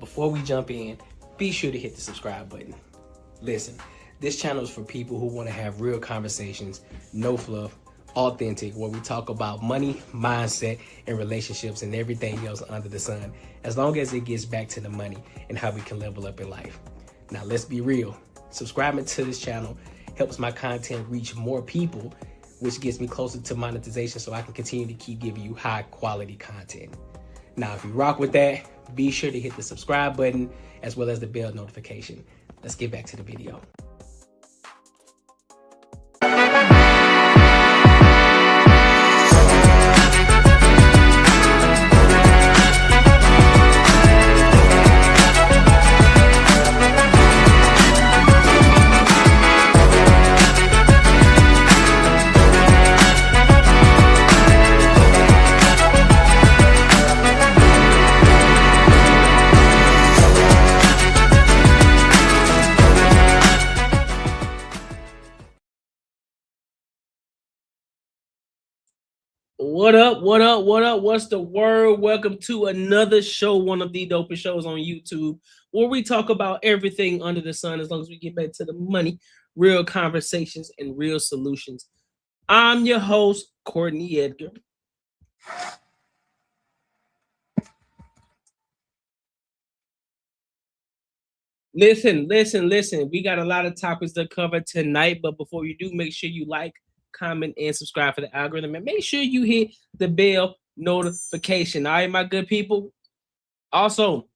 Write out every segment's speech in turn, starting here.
before we jump in, be sure to hit the subscribe button. Listen, this channel is for people who want to have real conversations, no fluff, authentic, where we talk about money, mindset, and relationships and everything else under the sun, as long as it gets back to the money and how we can level up in life. Now, let's be real. Subscribing to this channel helps my content reach more people, which gets me closer to monetization so I can continue to keep giving you high quality content. Now, if you rock with that, be sure to hit the subscribe button as well as the bell notification. Let's get back to the video. What up? What up? What up? What's the word? Welcome to another show, one of the dopest shows on YouTube, where we talk about everything under the sun as long as we get back to the money, real conversations, and real solutions. I'm your host, Courtnee Edgar. Listen. We got a lot of topics to cover tonight, but before you do, make sure you like, comment, and subscribe for the algorithm, and make sure you hit the bell notification. All right, my good people. Also,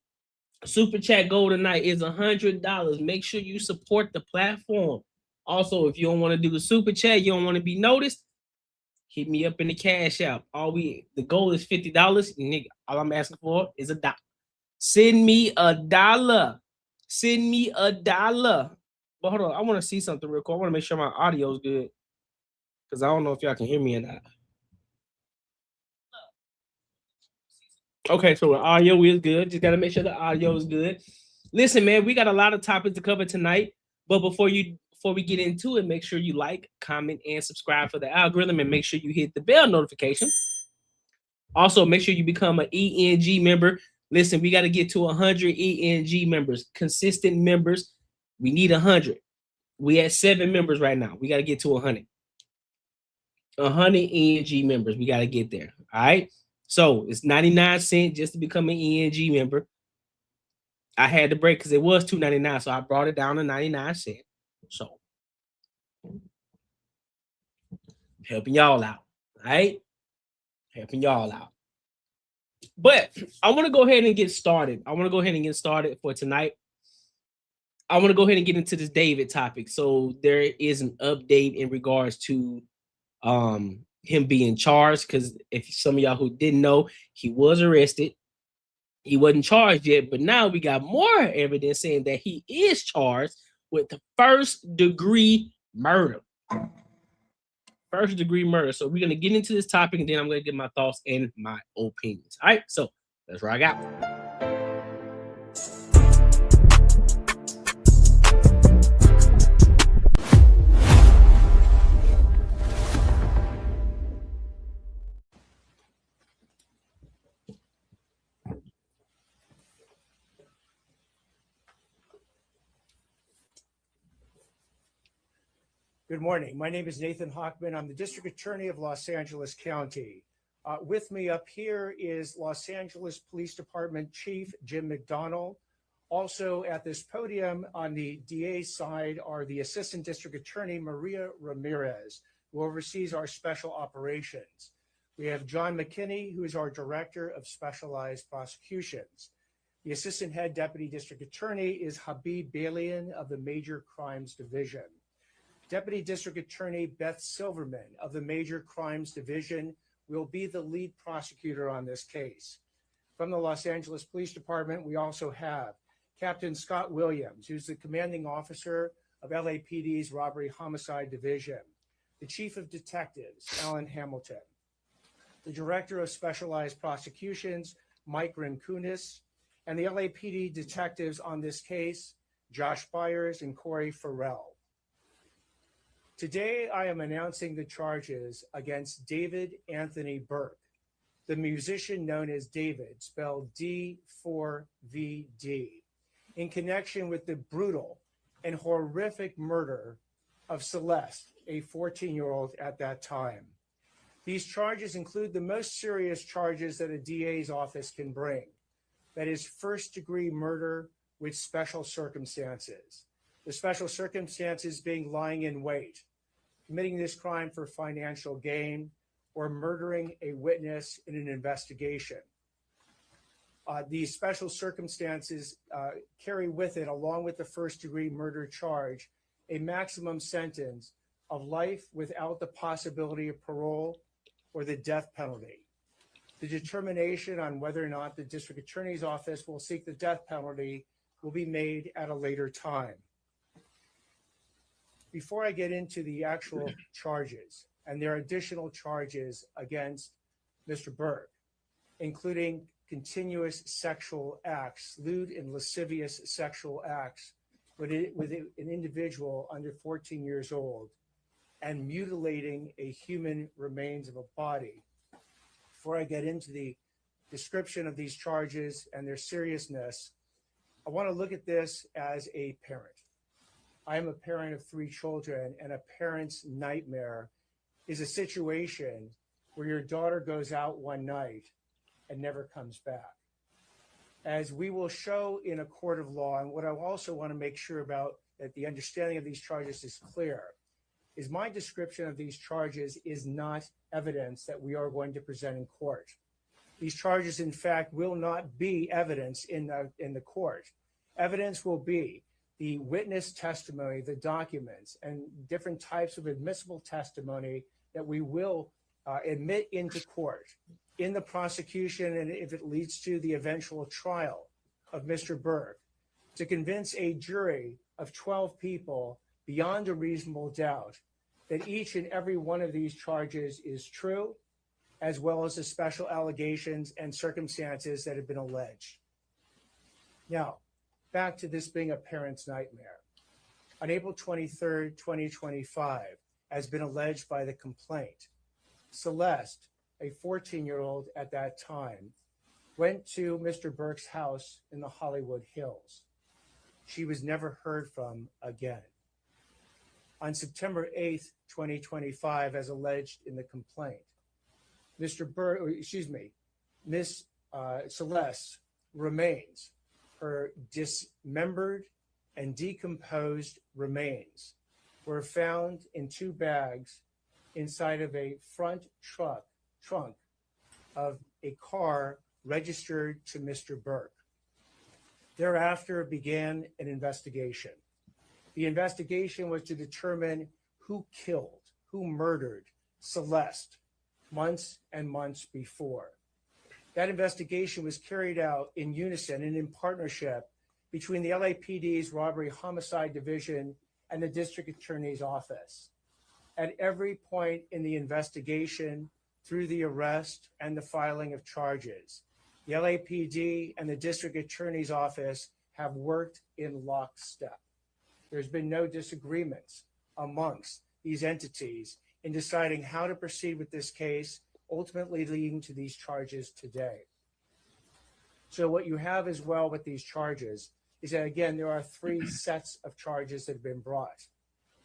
super chat goal tonight is $100. Make sure you support the platform. Also, if you don't want to do the super chat, you don't want to be noticed, hit me up in the cash app. The goal is $50. Nigga, all I'm asking for is $1. Send me $1. Send me $1. But hold on, I want to see something real quick. I want to make sure my audio is good, because I don't know if y'all can hear me or not. Okay, so the audio is good. Just got to make sure the audio is good. Listen, man, we got a lot of topics to cover tonight. But before we get into it, make sure you like, comment, and subscribe for the algorithm, and make sure you hit the bell notification. Also, make sure you become an ENG member. Listen, we got to get to 100 ENG members, consistent members. We need 100. We at 7 members right now. We got to get to 100. 100 ENG members. We got to get there. All right. So it's 99 cents just to become an ENG member. I had to break because it was $2.99, so I brought it down to 99 cents. So helping y'all out. All right. Helping y'all out. But I want to go ahead and get started. For tonight. I want to go ahead and get into this David topic. So there is an update in regards to him being charged, because if some of y'all who didn't know, he was arrested. He wasn't charged yet, but now we got more evidence saying that he is charged with the first-degree murder. First-degree murder. So we're going to get into this topic, and then I'm going to give my thoughts and my opinions. All right, so let's rock out. Good morning. My name is Nathan Hochman. I'm the District Attorney of Los Angeles County. With me up here is Los Angeles Police Department Chief Jim McDonald. Also at this podium on the DA side are the Assistant District Attorney Maria Ramirez, who oversees our special operations. We have John McKinney, who is our Director of Specialized Prosecutions. The Assistant Head Deputy District Attorney is Habib Balian of the Major Crimes Division. Deputy District Attorney Beth Silverman of the Major Crimes Division will be the lead prosecutor on this case. From the Los Angeles Police Department, we also have Captain Scott Williams, who's the commanding officer of LAPD's Robbery Homicide Division, the Chief of Detectives, Alan Hamilton, the Director of Specialized Prosecutions, Mike Rinkunis, and the LAPD detectives on this case, Josh Byers and Corey Farrell. Today, I am announcing the charges against David Anthony Burke. the musician known as David, spelled D4VD, in connection with the brutal and horrific murder of Celeste, a 14-year-old at that time. These charges include the most serious charges that a DA's office can bring. That is first-degree murder with special circumstances. The special circumstances being lying in wait, committing this crime for financial gain, or murdering a witness in an investigation. These special circumstances carry with it, along with the first-degree murder charge, a maximum sentence of life without the possibility of parole or the death penalty. The determination on whether or not the district attorney's office will seek the death penalty will be made at a later time. Before I get into the actual charges, and there are additional charges against Mr. Burke, including continuous sexual acts, lewd and lascivious sexual acts with an individual under 14 years old, and mutilating a human remains of a body. Before I get into the description of these charges and their seriousness, I want to look at this as a parent. I am a parent of 3 children, and a parent's nightmare is a situation where your daughter goes out one night and never comes back. As we will show in a court of law, and what I also want to make sure about that the understanding of these charges is clear, is my description of these charges is not evidence that we are going to present in court. These charges, in fact, will not be evidence in the court. Evidence will be the witness testimony, the documents, and different types of admissible testimony that we will admit into court in the prosecution, and if it leads to the eventual trial of Mr. Burke, to convince a jury of 12 people beyond a reasonable doubt that each and every one of these charges is true, as well as the special allegations and circumstances that have been alleged. Now, back to this being a parent's nightmare. On April 23rd, 2025, has been alleged by the complaint, Celeste, a 14-year-old at that time, went to Mr. Burke's house in the Hollywood Hills. She was never heard from again. On September 8th, 2025, as alleged in the complaint, Miss Celeste remains, her dismembered and decomposed remains were found in 2 bags inside of a front trunk of a car registered to Mr. Burke. Thereafter began an investigation. The investigation was to determine who killed, who murdered Celeste months and months before. That investigation was carried out in unison and in partnership between the LAPD's Robbery Homicide Division and the District Attorney's Office. At every point in the investigation, through the arrest and the filing of charges, the LAPD and the District Attorney's Office have worked in lockstep. There's been no disagreements amongst these entities in deciding how to proceed with this case, ultimately leading to these charges today. So what you have as well with these charges is that, again, there are 3 sets of charges that have been brought.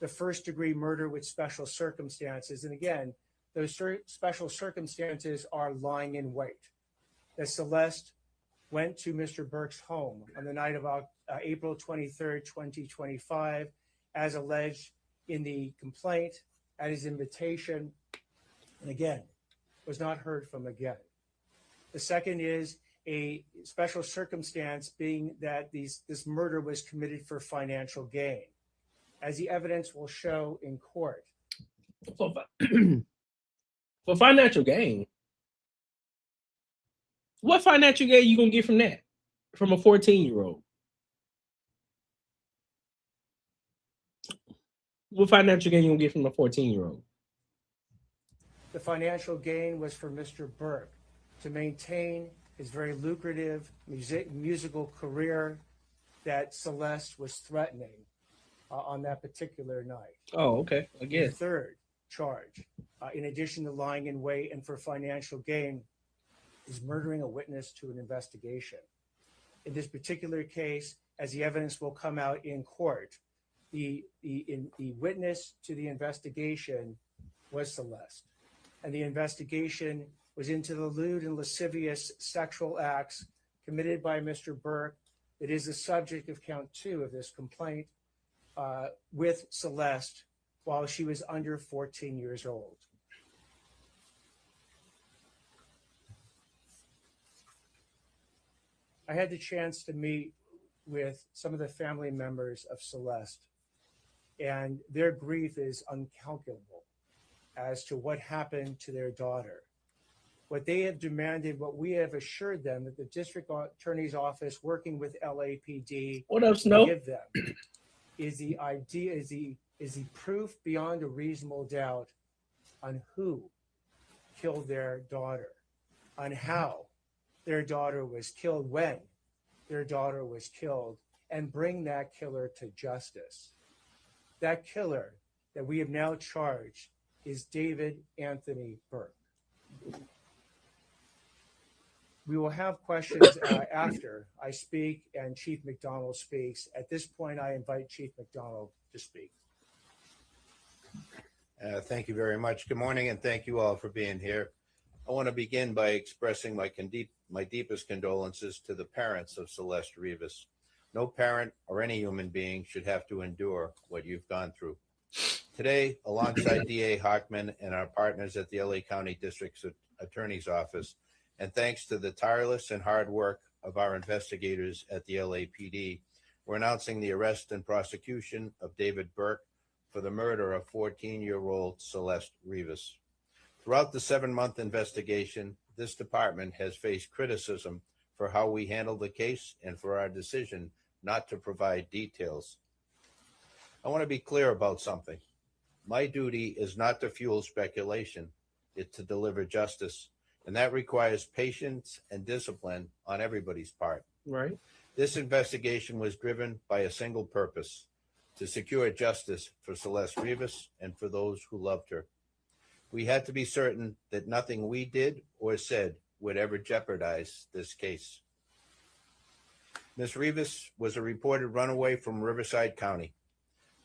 The first-degree murder with special circumstances, and again, those special circumstances are lying in wait. That Celeste went to Mr. Burke's home on the night of April 23rd, 2025, as alleged in the complaint, at his invitation, and again, was not heard from again. The second is a special circumstance being that this murder was committed for financial gain, as the evidence will show in court. For financial gain? What financial gain you gonna get from that? From a 14-year-old? What financial gain you gonna get from a 14-year-old? The financial gain was for Mr. Burke to maintain his very lucrative musical career that Celeste was threatening on that particular night. Oh, okay. I guess. The third charge, in addition to lying in wait and for financial gain, is murdering a witness to an investigation. In this particular case, as the evidence will come out in court, the witness to the investigation was Celeste. And the investigation was into the lewd and lascivious sexual acts committed by Mr. Burke. It is the subject of count 2 of this complaint with Celeste while she was under 14 years old. I had the chance to meet with some of the family members of Celeste, and their grief is uncalculable as to what happened to their daughter. What they have demanded, what we have assured them that the district attorney's office working with LAPD What up, Snow? give them is the idea, is the proof beyond a reasonable doubt on who killed their daughter, on how their daughter was killed, when their daughter was killed, and bring that killer to justice. That killer that we have now charged is David Anthony Burke. We will have questions after I speak and Chief McDonald speaks. At this point, I invite Chief McDonald to speak. Thank you very much. Good morning, and thank you all for being here. I want to begin by expressing my deepest condolences to the parents of Celeste Rivas. No parent or any human being should have to endure what you've gone through. Today, alongside DA Hochman and our partners at the LA County District Attorney's Office, and thanks to the tireless and hard work of our investigators at the LAPD, we're announcing the arrest and prosecution of David Burke for the murder of 14-year-old Celeste Rivas. Throughout the 7-month investigation, this department has faced criticism for how we handled the case and for our decision not to provide details. I want to be clear about something. My duty is not to fuel speculation, it's to deliver justice, and that requires patience and discipline on everybody's part. Right. This investigation was driven by a single purpose: to secure justice for Celeste Rivas and for those who loved her. We had to be certain that nothing we did or said would ever jeopardize this case. Ms. Rivas was a reported runaway from Riverside County.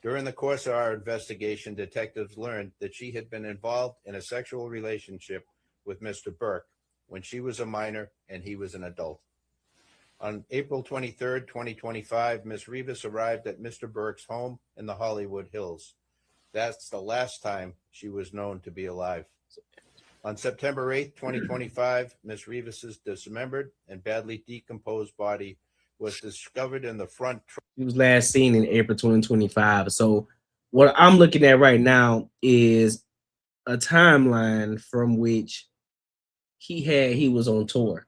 During the course of our investigation, detectives learned that she had been involved in a sexual relationship with Mr. Burke when she was a minor and he was an adult. On April 23rd, 2025, Ms. Rivas arrived at Mr. Burke's home in the Hollywood Hills. That's the last time she was known to be alive. On September 8th, 2025, Ms. Rivas's dismembered and badly decomposed body was discovered in the front. He was last seen in April 2025. So what I'm looking at right now is a timeline from which he was on tour,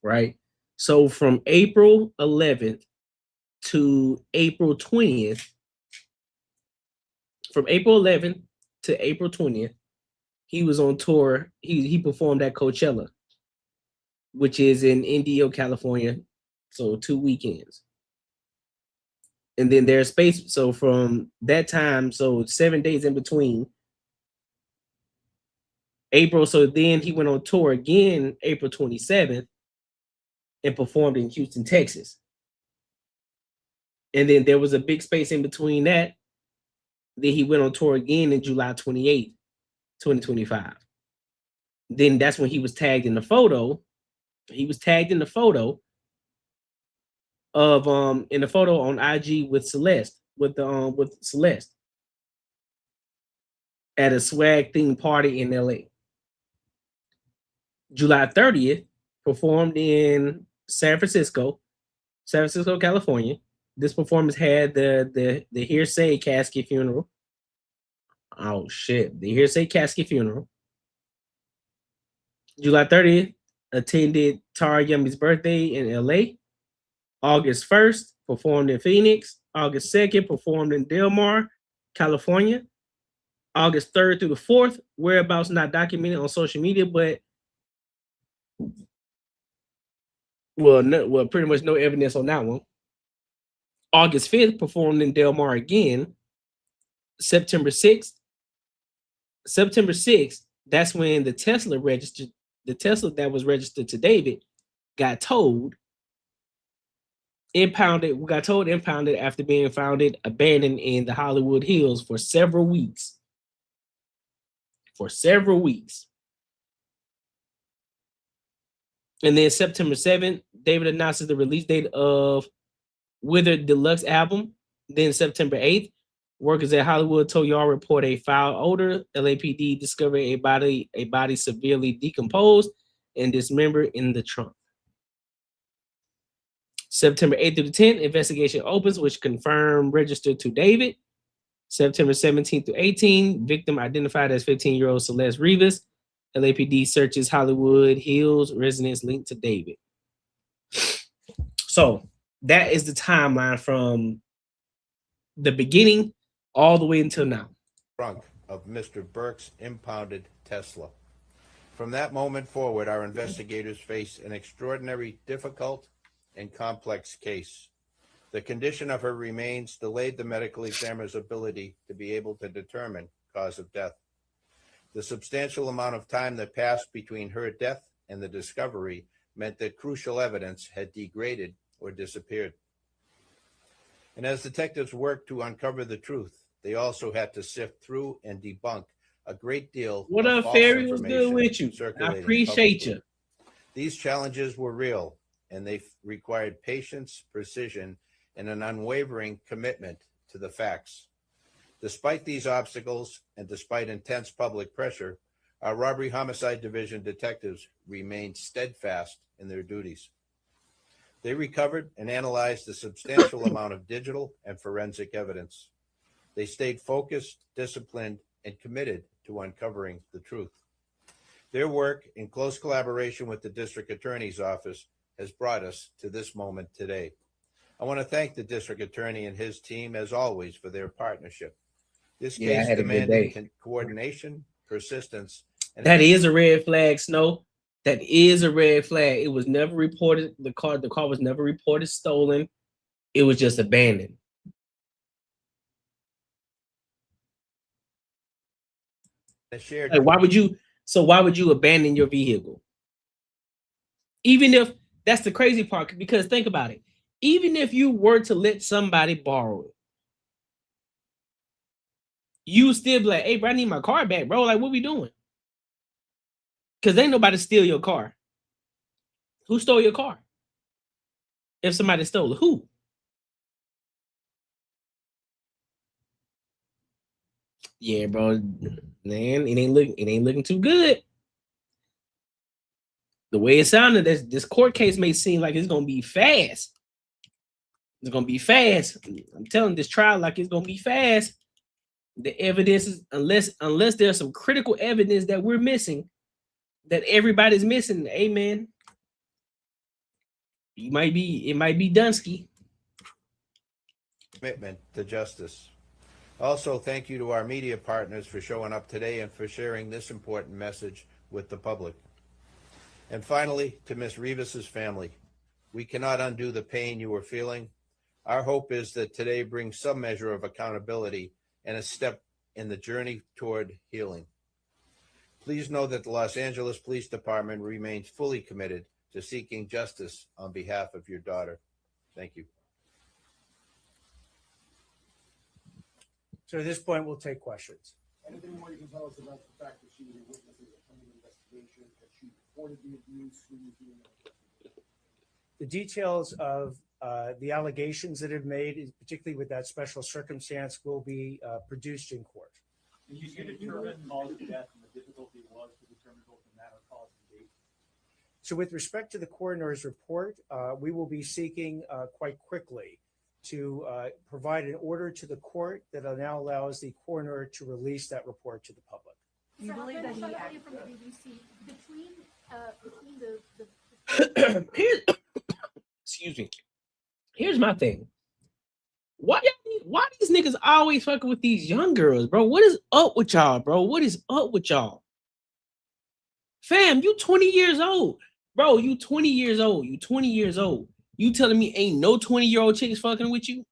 right? So from April 11th to April 20th, from April 11th to April 20th, he was on tour. He performed at Coachella, which is in NDA, California. So 2 weekends. And then there's space. So from that time, so 7 days in between April. So then he went on tour again, April 27th, and performed in Houston, Texas. And then there was a big space in between that. Then he went on tour again in July 28th, 2025. Then that's when he was tagged in the photo. He was tagged in the photo of in the photo on IG with Celeste, with Celeste at a swag themed party in LA. July 30th, performed in San Francisco, California. This performance had the Hearsay casket funeral. Oh shit, the Hearsay casket funeral. July 30th, attended Tara Yummy's birthday in LA. August 1st, performed in Phoenix. August 2nd, performed in Del Mar, California. August 3rd through the 4th, whereabouts not documented on social media, but pretty much no evidence on that one. August 5th, performed in Del Mar again. September 6th, that's when the Tesla registered the Tesla that was registered to David got towed, impounded after being found abandoned in the Hollywood Hills for several weeks. And then September 7th, David announces the release date of Withered Deluxe album. Then September 8th, workers at Hollywood told y'all report a foul odor. LAPD discovered a body severely decomposed and dismembered in the trunk. September 8th through the 10th, investigation opens, which confirmed registered to David. September 17th to 18th, victim identified as 15-year-old Celeste Rivas. LAPD searches Hollywood Hills residence linked to David. So that is the timeline from the beginning all the way until now. Trunk of Mr. Burke's impounded Tesla. From that moment forward, our investigators face an extraordinary, difficult, and complex case. The condition of her remains delayed the medical examiner's ability to be able to determine cause of death. The substantial amount of time that passed between her death and the discovery meant that crucial evidence had degraded or disappeared. And as detectives worked to uncover the truth, they also had to sift through and debunk a great deal What of up, false Fairy? What's good with you? I circulating appreciate publicly. you. These challenges were real, and they required patience, precision, and an unwavering commitment to the facts. Despite these obstacles, and despite intense public pressure, our Robbery Homicide Division detectives remained steadfast in their duties. They recovered and analyzed a substantial amount of digital and forensic evidence. They stayed focused, disciplined, and committed to uncovering the truth. Their work, in close collaboration with the District Attorney's Office, has brought us to this moment today. I want to thank the District Attorney and his team, as always, for their partnership. This case demanded coordination, persistence, and that is a red flag, Snow. That is a red flag. It was never reported. The car was never reported stolen. It was just abandoned. Like, why would you abandon your vehicle? Even if that's the crazy part, because think about it. Even if you were to let somebody borrow it, you still be like, hey, bro, I need my car back, bro. Like, what we doing? Because ain't nobody steal your car. Who stole your car? If somebody stole it, who? Yeah, bro. Man, it ain't looking too good. The way it sounded, this court case may seem like it's gonna be fast. It's gonna be fast. I'm telling this trial like it's gonna be fast. The evidence is unless there's some critical evidence that we're missing, that everybody's missing. Amen. It might be Dunsky. Commitment to justice. Also, thank you to our media partners for showing up today and for sharing this important message with the public. And finally, to Ms. Rivas's family, we cannot undo the pain you are feeling. Our hope is that today brings some measure of accountability and a step in the journey toward healing. Please know that the Los Angeles Police Department remains fully committed to seeking justice on behalf of your daughter. Thank you. So at this point, we'll take questions. Anything more you can tell us about the fact that she was a witness in the pending investigation, that she reported the abuse, who was doing that? The details of the allegations that have made, particularly with that special circumstance, will be produced in court. Can you determine cause of death and the difficulty it was to determine both the matter, cause, and date? So with respect to the coroner's report, we will be seeking quite quickly to provide an order to the court that now allows the coroner to release that report to the public. You believe that he acted from the BBC between Excuse me. Here's my thing. Why these niggas always fucking with these young girls, bro? What is up with y'all, bro? What is up with y'all? Fam, you 20 years old. Bro, you 20 years old. You 20 years old. You telling me ain't no 20-year-old chicks fucking with you?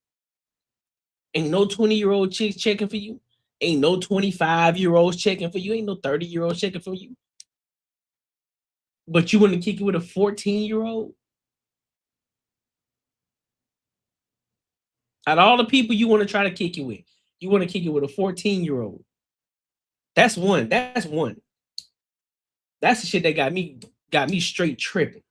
Ain't no 20-year-old chicks checking for you? Ain't no 25-year-olds checking for you? Ain't no 30-year-olds checking for you? But you want to kick it with a 14-year-old? Out of all the people you want to try to kick it with, you want to kick it with a 14-year-old. That's one. That's one. That's the shit that got me straight tripping.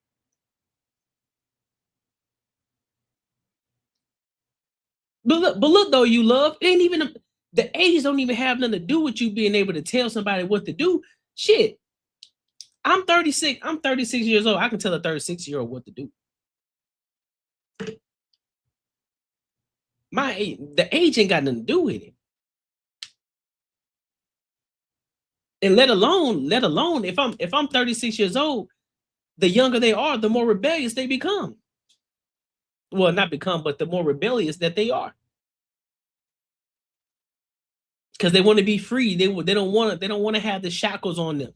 But look though, you love, it ain't even the age don't even have nothing to do with you being able to tell somebody what to do. Shit. I'm 36. I'm 36 years old. I can tell a 36-year-old what to do. The age ain't got nothing to do with it. And let alone if I'm 36 years old, the younger they are, the more rebellious they become. Well, not become, but the more rebellious that they are. Because they want to be free. They don't want to have the shackles on them.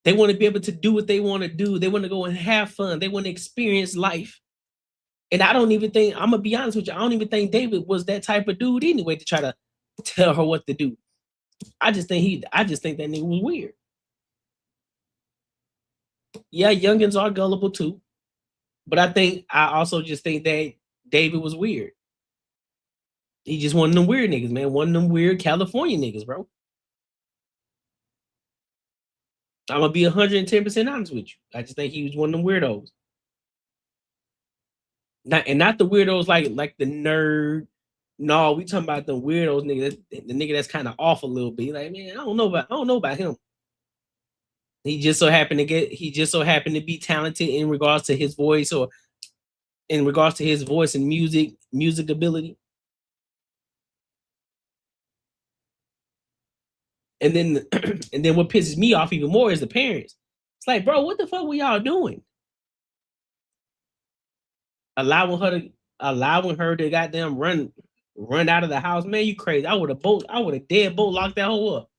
They want to be able to do what they want to do. They want to go and have fun. They want to experience life. And I don't even think, I'm gonna be honest with you, I don't even think David was that type of dude anyway to try to tell her what to do. I just think that nigga was weird. Yeah, youngins are gullible too. But I also just think that David was weird. He just one of them weird niggas, man. One of them weird California niggas, bro. I'm gonna be 110% honest with you. I just think he was one of them weirdos. Not the weirdos like the nerd. No, we talking about the weirdos nigga. The nigga that's kind of off a little bit. Like, man, I don't know about him. He just so happened to be talented in regards to his voice, or in regards to his voice and music ability. And then what pisses me off even more is the parents. It's like, bro, what the fuck were y'all doing? Allowing her to goddamn run out of the house, man. You crazy. I would have deadbolt locked that hoe up.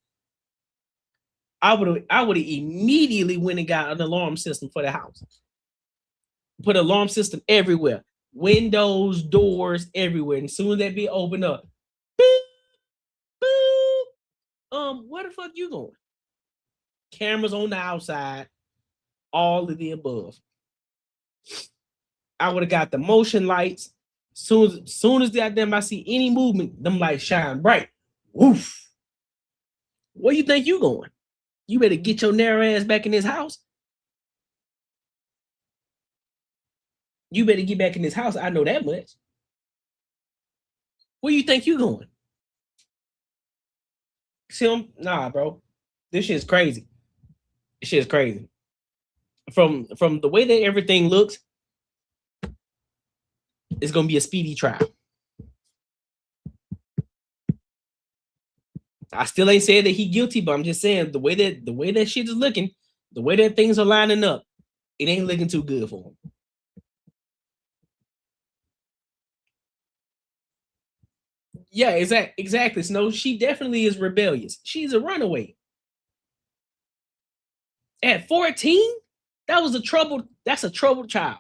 I would have immediately went and got an alarm system for the house. Put an alarm system everywhere. Windows, doors, everywhere. And as soon as that be open up, beep, beep, where the fuck you going? Cameras on the outside, all of the above. I would have got the motion lights. Soon as I see any movement, them lights shine bright. Woof. Where you think you going? You better get your narrow ass back in this house. You better get back in this house. I know that much. Where you think you going? See him? Nah, bro. This shit's crazy. This shit's crazy. From the way that everything looks, it's gonna be a speedy trial. I still ain't saying that he guilty, but I'm just saying the way that shit is looking, the way that things are lining up, it ain't looking too good for him. Yeah, exactly. Snow, she definitely is rebellious. She's a runaway. At 14, that's a troubled child.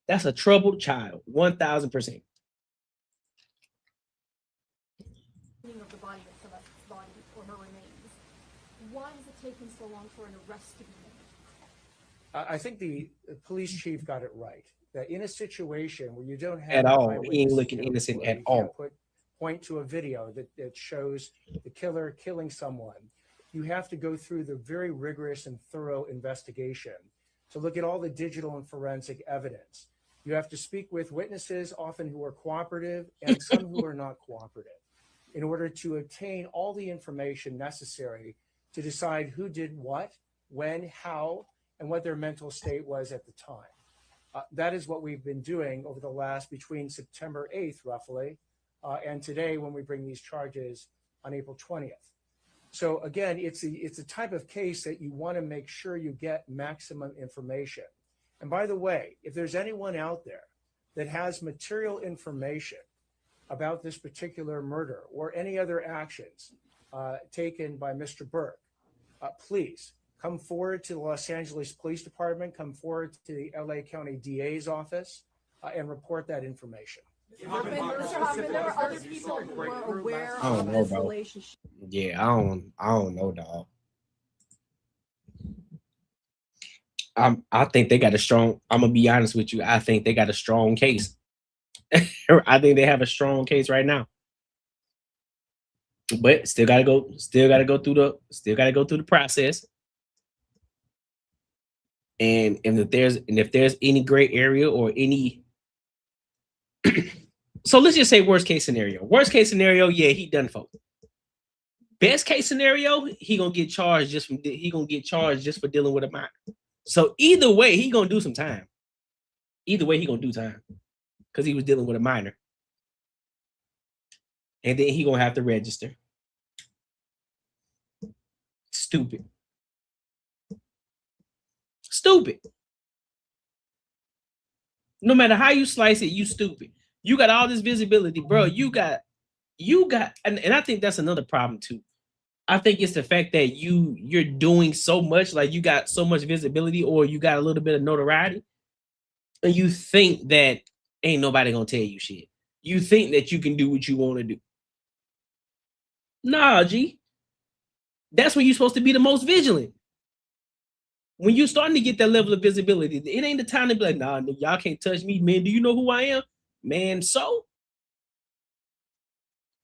That's a troubled child, 1,000%. Of the body of Celeste's body or her remains. Why has it taken so long for an arrest to be made? I think the police chief got it right. That in a situation where you don't have At all, eyewitness he ain't looking accounts, innocent where at you all. can't point to a video that shows the killer killing someone, you have to go through the very rigorous and thorough investigation to look at all the digital and forensic evidence. You have to speak with witnesses, often who are cooperative and some who are not cooperative, in order to obtain all the information necessary to decide who did what, when, how, and what their mental state was at the time. That is what we've been doing over the last, between September 8th, roughly, and today when we bring these charges on April 20th. So again, it's a type of case that you want to make sure you get maximum information. And by the way, if there's anyone out there that has material information about this particular murder or any other actions taken by Mr. Burke, please come forward to the Los Angeles Police Department, come forward to the LA County DA's office, and report that information. Mr. Hoffman, there were other people who were aware I don't of know, this bro. relationship. Yeah, I don't know, dog. I think they got a strong. I'm gonna be honest with you. I think they got a strong case. I think they have a strong case right now. But still gotta go through the process. And if there's any gray area or any so let's just say worst case scenario. Worst case scenario, yeah, he done for. Best case scenario, he gonna get charged just for dealing with a minor. So either way, he gonna do some time. Either way, he gonna do time because he was dealing with a minor, and then he gonna have to register. Stupid. No matter how you slice it, you stupid. You got all this visibility, bro. You got, and I think that's another problem too. I think it's the fact that you're doing so much, like you got so much visibility, or you got a little bit of notoriety, and you think that ain't nobody gonna tell you shit. You think that you can do what you want to do. Nah, G. That's when you're supposed to be the most vigilant. When you're starting to get that level of visibility, it ain't the time to be like, nah, y'all can't touch me, man. Do you know who I am? Man, so?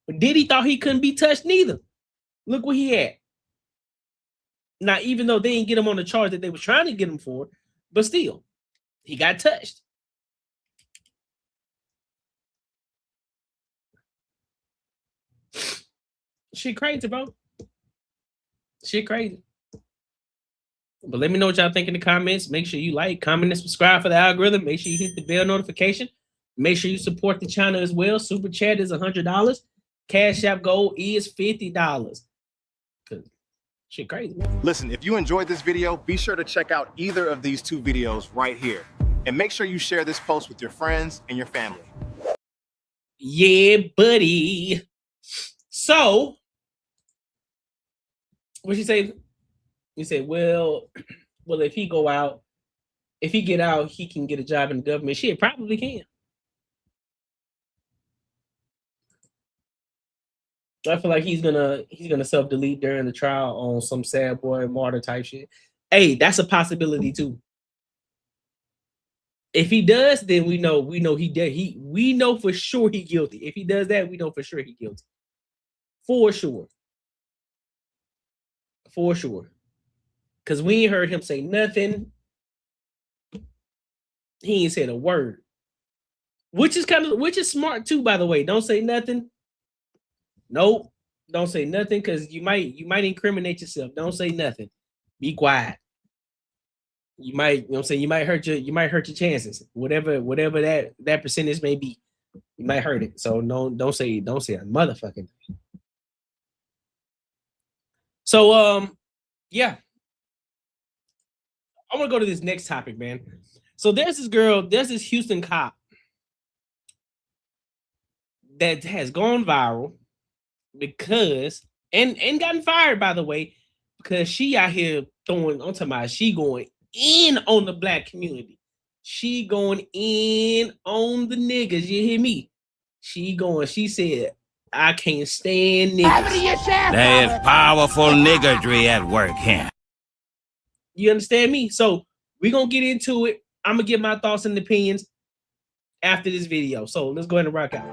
But Diddy thought he couldn't be touched neither. Look where he at. Now, even though they didn't get him on the charge that they were trying to get him for, but still, he got touched. Shit crazy, bro. Shit crazy. But let me know what y'all think in the comments. Make sure you like, comment, and subscribe for the algorithm. Make sure you hit the bell notification. Make sure you support the channel as well. Super chat is $100. Cash App Gold is $50. Shit crazy. Listen, if you enjoyed this video, be sure to check out either of these two videos right here. And make sure you share this post with your friends and your family. Yeah, buddy. So, what you say? You say, well, if he get out, he can get a job in the government. Shit, probably can. I feel like he's gonna self-delete during the trial on some sad boy martyr type shit. Hey, that's a possibility too. If he does, then we know he did. We know for sure he guilty. If he does that, we know for sure he guilty. For sure. For sure. Because we ain't heard him say nothing. He ain't said a word. Which is smart too, by the way. Don't say nothing. Nope. Don't say nothing because you might incriminate yourself. Don't say nothing. Be quiet. You might, you know what I'm saying, you might hurt your chances. Whatever that percentage may be. You might hurt it. So don't say a motherfucking thing. So yeah. I want to go to this next topic, man. So there's this Houston cop that has gone viral because and gotten fired, by the way, because she out here she going in on the black community. She going in on the niggas. You hear me? She said, I can't stand niggas. There's powerful niggardry at work here. You understand me? So we're going to get into it. I'm going to give my thoughts and opinions after this video. So let's go ahead and rock out.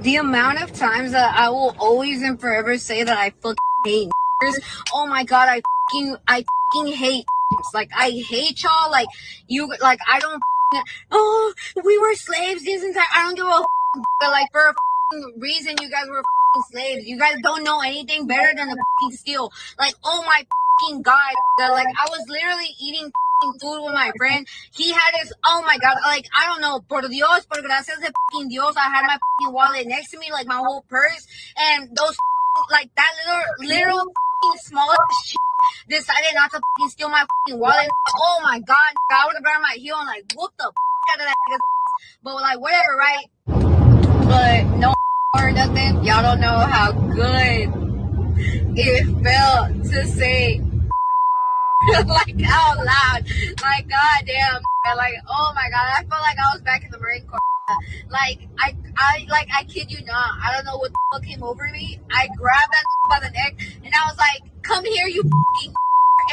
The amount of times that I will always and forever say that I fucking hate niggers. Oh my god, I fucking hate niggers. Like, I hate y'all. Like, you, like, I don't oh, we were slaves this entire, I don't give a but like, for a reason you guys were slaves. You guys don't know anything better than to steal. Like, oh my god. Like, I was literally eating food with my friend. He had his, oh my god, like, I don't know, por Dios, por gracias de Dios, I had my wallet next to me, like my whole purse, and those like that little small shit decided not to steal my wallet. Oh my god, I would have grabbed my heel and like whooped the out of that nigga. But like, whatever, right? But no or nothing. Y'all don't know how good it felt to say like out loud, like goddamn, Like, oh my god, I felt like I was back in the Marine Corps. Like, I kid you not. I don't know what the fuck came over me. I grabbed that by the neck and I was like, come here, you fucking.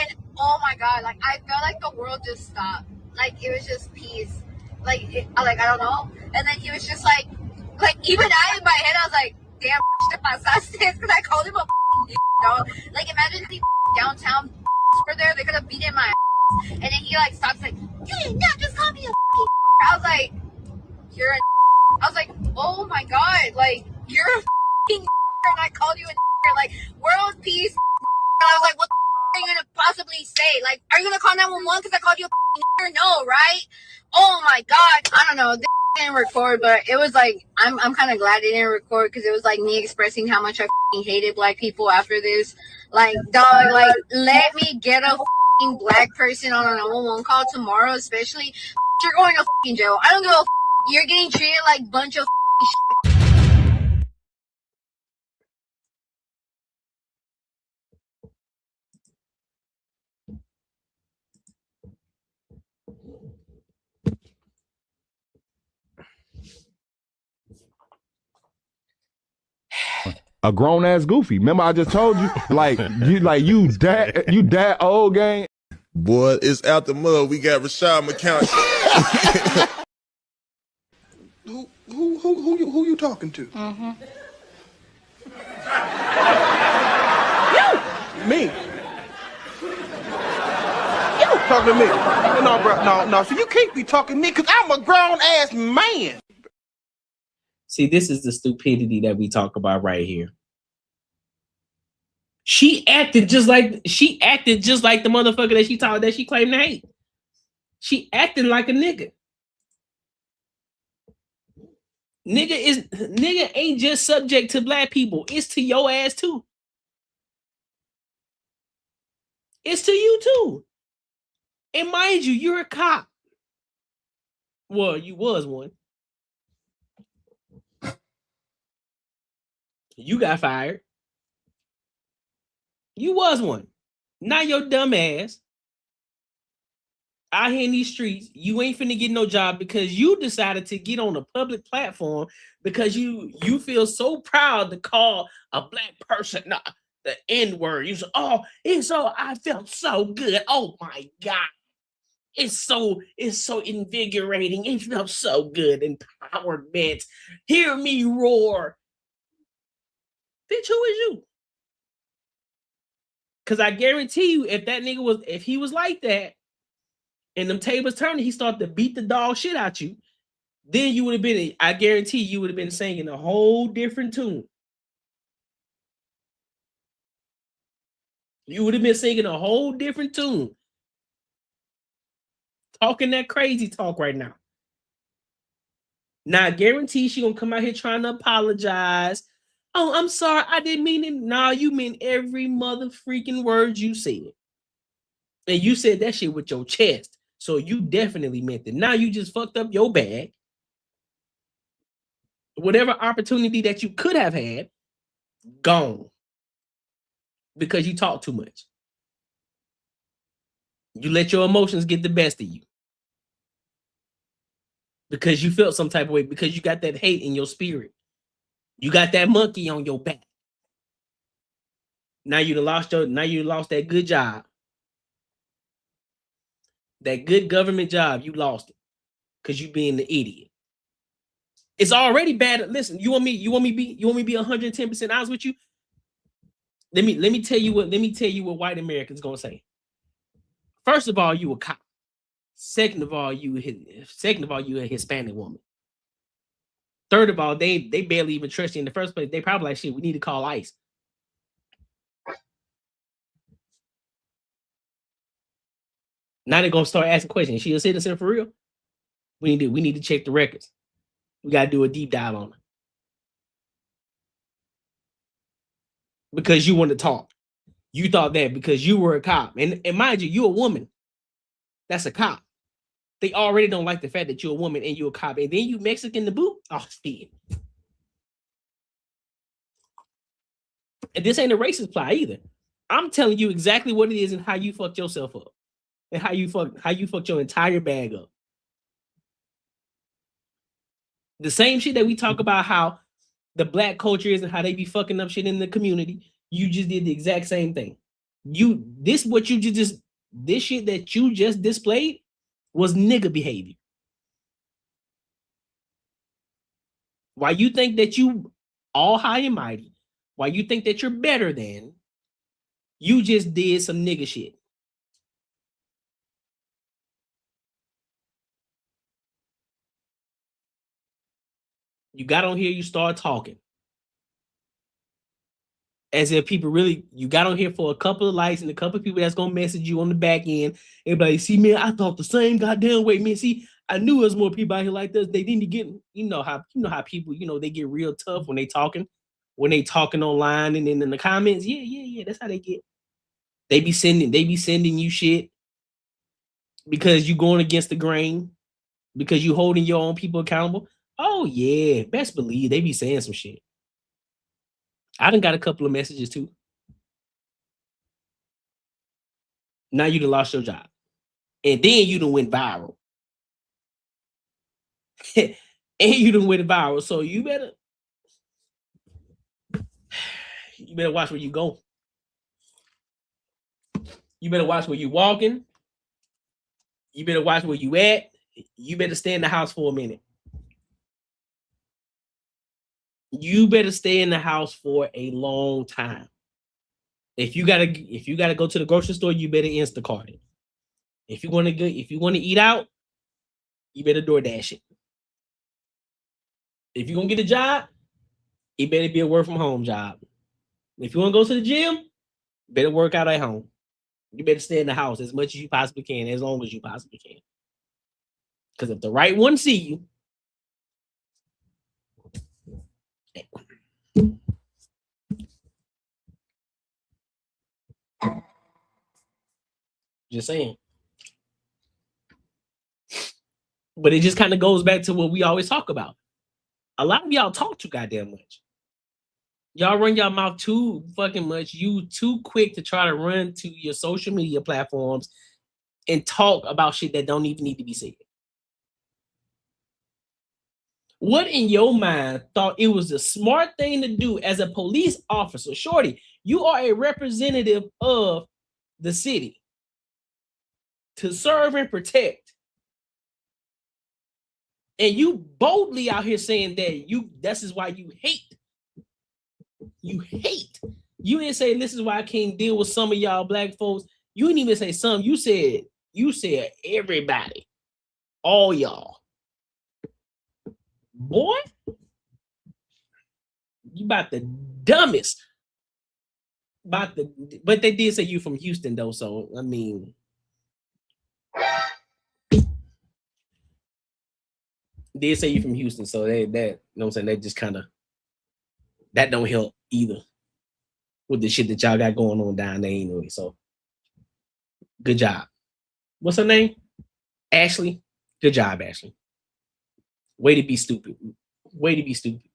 And oh my god, like I felt like the world just stopped. Like it was just peace. Like, I don't know. And then he was just like even I in my head, I was like, damn, because I called him a dog. Like, imagine the downtown were there, they could have beaten my ass. And then he like stops like, you did not just call me a I was like, you're a I was like, oh my god, like you're a and I called you a like world peace. And I was like, what the are you gonna possibly say? Like, are you gonna call 911 because I called you a no, right? Oh my god, I don't know. This didn't record, but it was like I'm kind of glad it didn't record because it was like me expressing how much I hated black people after this. Like, dog, like let me get a black person on a 911 call tomorrow, especially. You're going to jail. I don't give a. You're getting treated like a bunch of shit. A grown ass goofy. Remember, I just told you, you that old gang. Boy, it's out the mud. We got Rashad McCown. Who you talking to? Mm-hmm. You. Me. You talking to me? No, bro. No. So you can't be talking to me because I'm a grown ass man. See, this is the stupidity that we talk about right here. She acted just like the motherfucker that she claimed to hate. She acted like a nigga. Nigga ain't just subject to black people. It's to your ass too. It's to you too. And mind you, you're a cop. Well, you was one. You got fired. You was one. Now your dumb ass out here in these streets, you ain't finna get no job because you decided to get on a public platform because you feel so proud to call a black person the N-word. You say, I felt so good. Oh my God. It's so invigorating. It felt so good. Empowerment. Hear me roar. Bitch, who is you? Because I guarantee you, if he was like that, and them tables turning, he started to beat the dog shit out you, then you would have been, I guarantee you would have been singing a whole different tune. You would have been singing a whole different tune. Talking that crazy talk right now. Now, I guarantee she gonna come out here trying to apologize. Oh, I'm sorry, I didn't mean it. Nah, you mean every mother freaking word you said. And you said that shit with your chest. So you definitely meant it. Now you just fucked up your bag. Whatever opportunity that you could have had, gone. Because you talk too much. You let your emotions get the best of you. Because you felt some type of way. Because you got that hate in your spirit. You got that monkey on your back. Now you lost that good job. That good government job, you lost it. Because you being the idiot. It's already bad. Listen, you want me to be 110% honest with you? Let me tell you what white Americans gonna say. First of all, you a cop. Second of all, you a Hispanic woman. Third of all, they barely even trust you in the first place. They probably like, shit, we need to call ICE. Now they're gonna start asking questions. Is she a citizen for real? We need to check the records. We gotta do a deep dive on her. Because you want to talk. You thought that because you were a cop. And mind you, you're a woman. That's a cop. They already don't like the fact that you're a woman and you're a cop. And then you Mexican to boot? Oh, shit. And this ain't a racist plot either. I'm telling you exactly what it is and how you fucked yourself up. And how you fucked your entire bag up. The same shit that we talk about how the black culture is and how they be fucking up shit in the community. You just did the exact same thing. This shit that you just displayed was nigga behavior. Why you think that you all high and mighty? Why you think that you're better than? You just did some nigga shit. You got on here, you start talking. As if people really, you got on here for a couple of likes and a couple of people that's gonna message you on the back end. Everybody, see, man, I thought the same goddamn way, man. See, I knew there was more people out here like this. They didn't get, you know how people, they get real tough when they talking online and then in the comments. Yeah. That's how they get. They be sending you shit because you going against the grain, because you holding your own people accountable. Oh yeah, best believe they be saying some shit. I done got a couple of messages too. Now you done lost your job. And then you done went viral. And you done went viral. So you better watch where you go. You better watch where you walking. You better watch where you at. You better stay in the house for a minute. You better stay in the house for a long time. If you gotta go to the grocery store, you better Instacart it. If you want to eat out, you better DoorDash it. If you're gonna get a job, it better be a work from home job. If you want to go to the gym, you better work out at home. You better stay in the house as much as you possibly can, as long as you possibly can. Because if the right one see you, just saying. But it just kind of goes back to what we always talk about. A lot of y'all talk too goddamn much. Y'all run your mouth too fucking much. You too quick to try to run to your social media platforms and talk about shit that don't even need to be said. What in your mind thought it was the smart thing to do as a police officer? Shorty, you are a representative of the city to serve and protect. And you boldly out here saying that this is why you hate. You hate. You didn't say this is why I can't deal with some of y'all black folks. You didn't even say some. You said everybody. All y'all. Boy, you about the dumbest. But they did say you from Houston though, so I mean, did say you from Houston, so that you know what I'm saying, they just kind of, that don't help either with the shit that y'all got going on down there anyway. So good job. What's her name? Ashley. Good job, Ashley. Way to be stupid. Way to be stupid.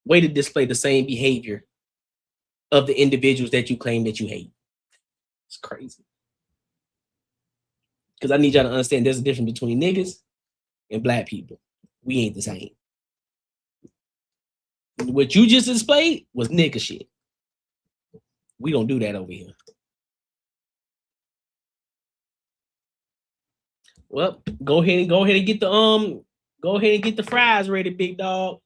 Way to display the same behavior of the individuals that you claim that you hate. It's crazy. Because I need y'all to understand there's a difference between niggas and black people. We ain't the same. What you just displayed was nigga shit. We don't do that over here. Well, go ahead and get the fries ready, big dog.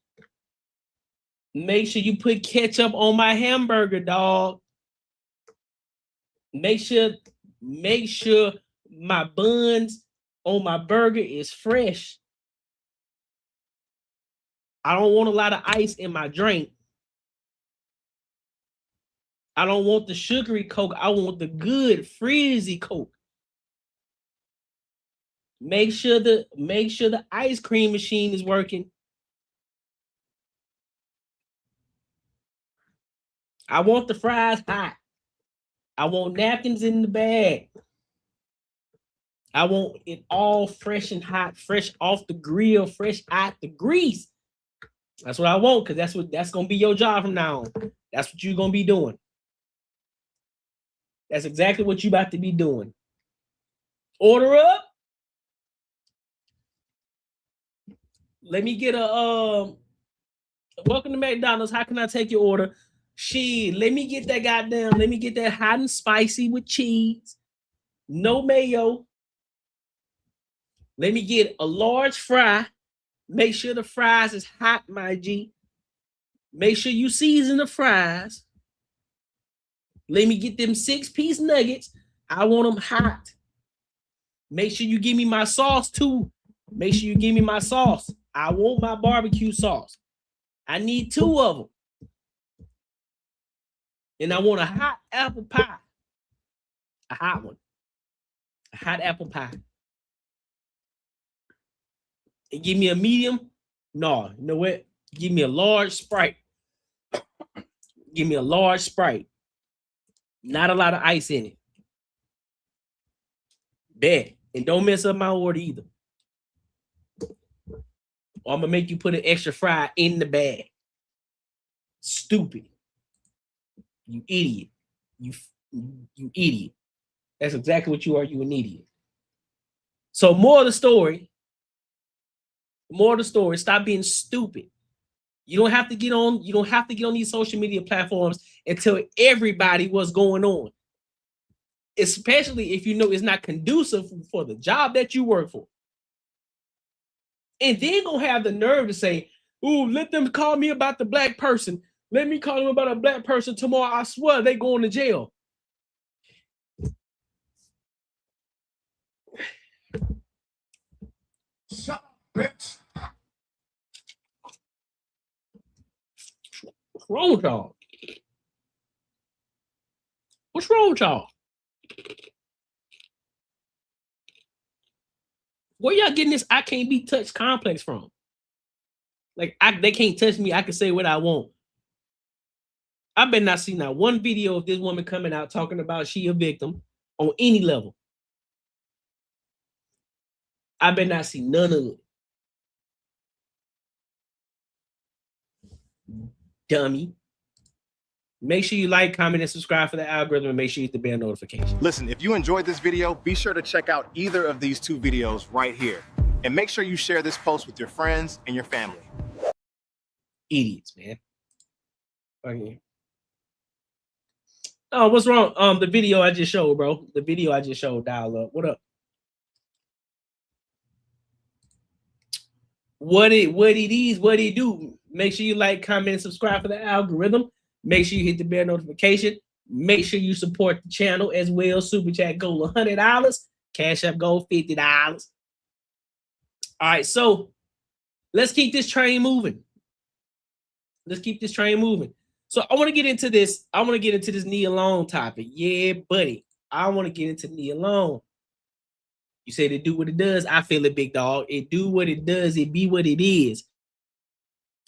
Make sure you put ketchup on my hamburger, dog. Make sure my buns on my burger is fresh. I don't want a lot of ice in my drink. I don't want the sugary Coke. I want the good frizzy Coke. Make sure the ice cream machine is working. I want the fries hot. I want napkins in the bag. I want it all fresh and hot, fresh off the grill, fresh out the grease. That's what I want, because that's gonna be your job from now on. That's what you're gonna be doing. That's exactly what you about to be doing. Order up. Let me get a welcome to McDonald's. How can I take your order? Let me get that let me get that hot and spicy with cheese. No mayo. Let me get a large fry. Make sure the fries is hot, my G. Make sure you season the fries. Let me get them 6-piece nuggets. I want them hot. Make sure you give me my sauce too. Make sure you give me my sauce. I want my barbecue sauce. I need 2 of them. And I want a hot apple pie. A hot one. A hot apple pie. And give me a medium. No, you know what? Give me a large Sprite. Give me a large Sprite. Not a lot of ice in it. Bet. And don't mess up my order either. Or I'm going to make you put an extra fry in the bag. Stupid. You idiot. You idiot. That's exactly what you are. You an idiot. So more of the story. Stop being stupid. You don't have to get on these social media platforms and tell everybody what's going on. Especially if you know it's not conducive for the job that you work for. And then gonna have the nerve to say, ooh, let them call me about the black person. Let me call them about a black person tomorrow. I swear they going to jail. Shut up, bitch. What's wrong with y'all? What's wrong with y'all? Where y'all getting this I can't be touched complex from? Like, they can't touch me. I can say what I want. I better not see not one video of this woman coming out talking about she a victim on any level. I better not see none of it. Dummy. Make sure you like, comment, and subscribe for the algorithm, and make sure you hit the bell notification. Listen, if you enjoyed this video, be sure to check out either of these 2 videos right here. And make sure you share this post with your friends and your family. Idiots, man. Okay. Oh, what's wrong? The video I just showed, bro. The video I just showed, dial up. What up? What it do? Make sure you like, comment, and subscribe for the algorithm. Make sure you hit the bell notification. Make sure you support the channel as well. Super chat goal $100. Cash App goal $50. All right, so let's keep this train moving. So I want to get into this. I want to get into this Nia Long topic. Yeah, buddy. I want to get into Nia Long. You said it do what it does. I feel it, big dog. It do what it does. It be what it is.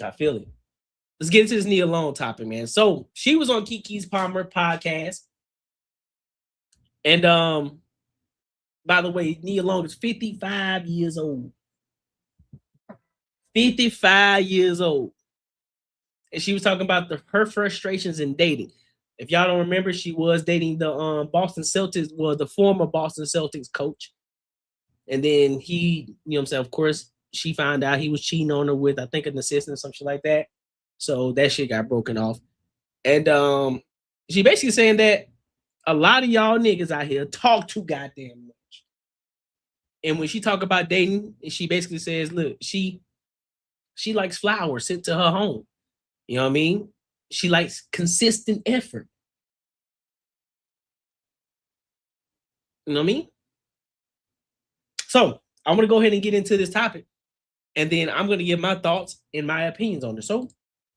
I feel it. Let's get into this Nia Long topic, man. So she was on Kiki's Palmer podcast. And by the way, Nia Long is 55 years old. 55 years old. And she was talking about her frustrations in dating. If y'all don't remember, she was dating the Boston Celtics, the former Boston Celtics coach. And then he, you know what I'm saying, of course, she found out he was cheating on her with, I think, an assistant or something like that. So that shit got broken off. And she basically saying that a lot of y'all niggas out here talk too goddamn much. And when she talk about dating, she basically says, look, she likes flowers sent to her home. You know what I mean? She likes consistent effort. You know what I mean? So I'm going to go ahead and get into this topic. And then I'm going to give my thoughts and my opinions on it. So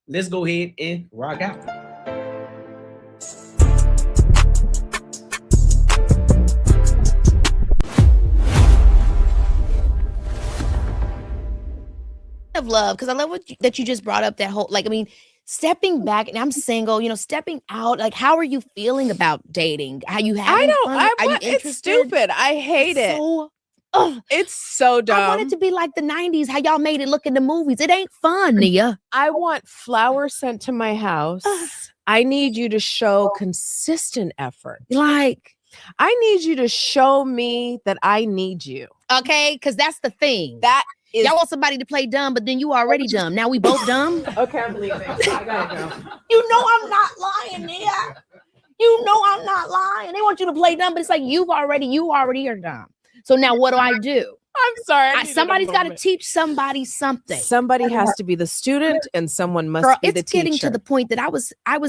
let's go ahead and rock out. Of love, because I love that you just brought up that whole, like, I mean, stepping back, and I'm single, you know, stepping out, like, how are you feeling about dating? How you having fun? Are you interested? It's stupid. I hate it. It's so dumb. I want it to be like the 90s, how y'all made it look in the movies. It ain't fun, Nia. I want flowers sent to my house. I need you to show consistent effort. Like, I need you to show me that I need you. Okay, because that's the thing. That Y'all want somebody to play dumb, but then you already dumb. Now we both dumb. Okay, I'm leaving. I gotta go. You know I'm not lying, Nia. You know I'm not lying. They want you to play dumb, but it's like you already are dumb. So now what do? I'm sorry. Somebody's got to teach somebody something. Somebody has to be the student, and someone must be the teacher. It's getting to the point that I was at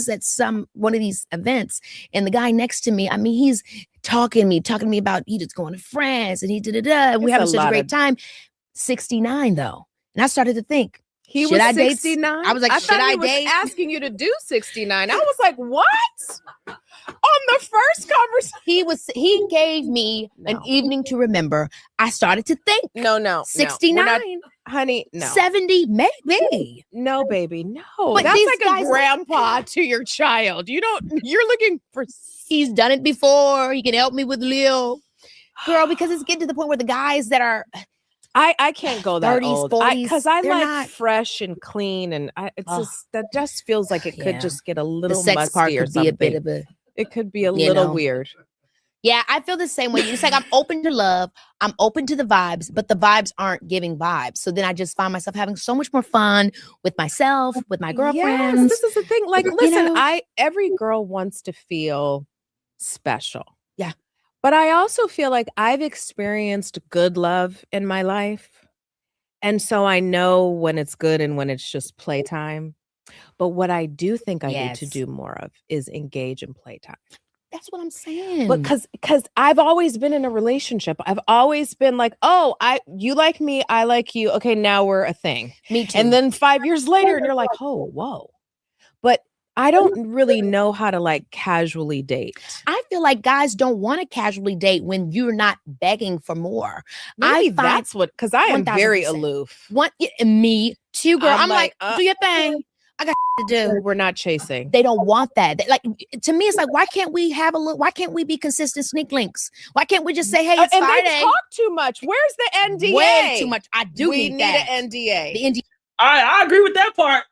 one of these events, and the guy next to me, I mean, he's talking to me about he just going to France and he and we having such a great time. 69 though, and I started to think. He was 69. I was like, should I date? Asking you to do 69. I was like, what? On the first conversation, he gave me an evening to remember. I started to think. No. 69, honey. No. 70, maybe. No, baby. No. But that's these like guys, a grandpa to your child. You're looking for. He's done it before. He can help me with Lil. Girl, because it's getting to the point where the guys that are. I can't go that 30s, old 40s, because I like not fresh and clean, and that just feels like it could just get a little the sex musty part or could something. be a bit of a. It could be a little weird. Yeah, I feel the same way. It's like I'm open to love. I'm open to the vibes, but the vibes aren't giving vibes. So then I just find myself having so much more fun with myself, with my girlfriends. Yes, this is the thing. Like, listen, every girl wants to feel special. Yeah. But I also feel like I've experienced good love in my life. And so I know when it's good and when it's just playtime. But what I do think I need to do more of is engage in playtime. That's what I'm saying. But because I've always been in a relationship. I've always been like, oh, you like me, I like you. Okay, now we're a thing. Me too. And then 5 years later, and you're like, oh, whoa. But I don't really know how to like casually date. I feel like guys don't want to casually date when you're not begging for more. Maybe that's what, because I am very aloof. Me too, girl. I'm like, do your thing. I got to do. We're not chasing. They don't want that. Like, to me, it's like, why can't we have a look? Why can't we be consistent sneak links? Why can't we just say, hey, it's Friday? They talk too much. Where's the NDA? Way too much. I do we need that. an NDA. The NDA. All right, I agree with that part.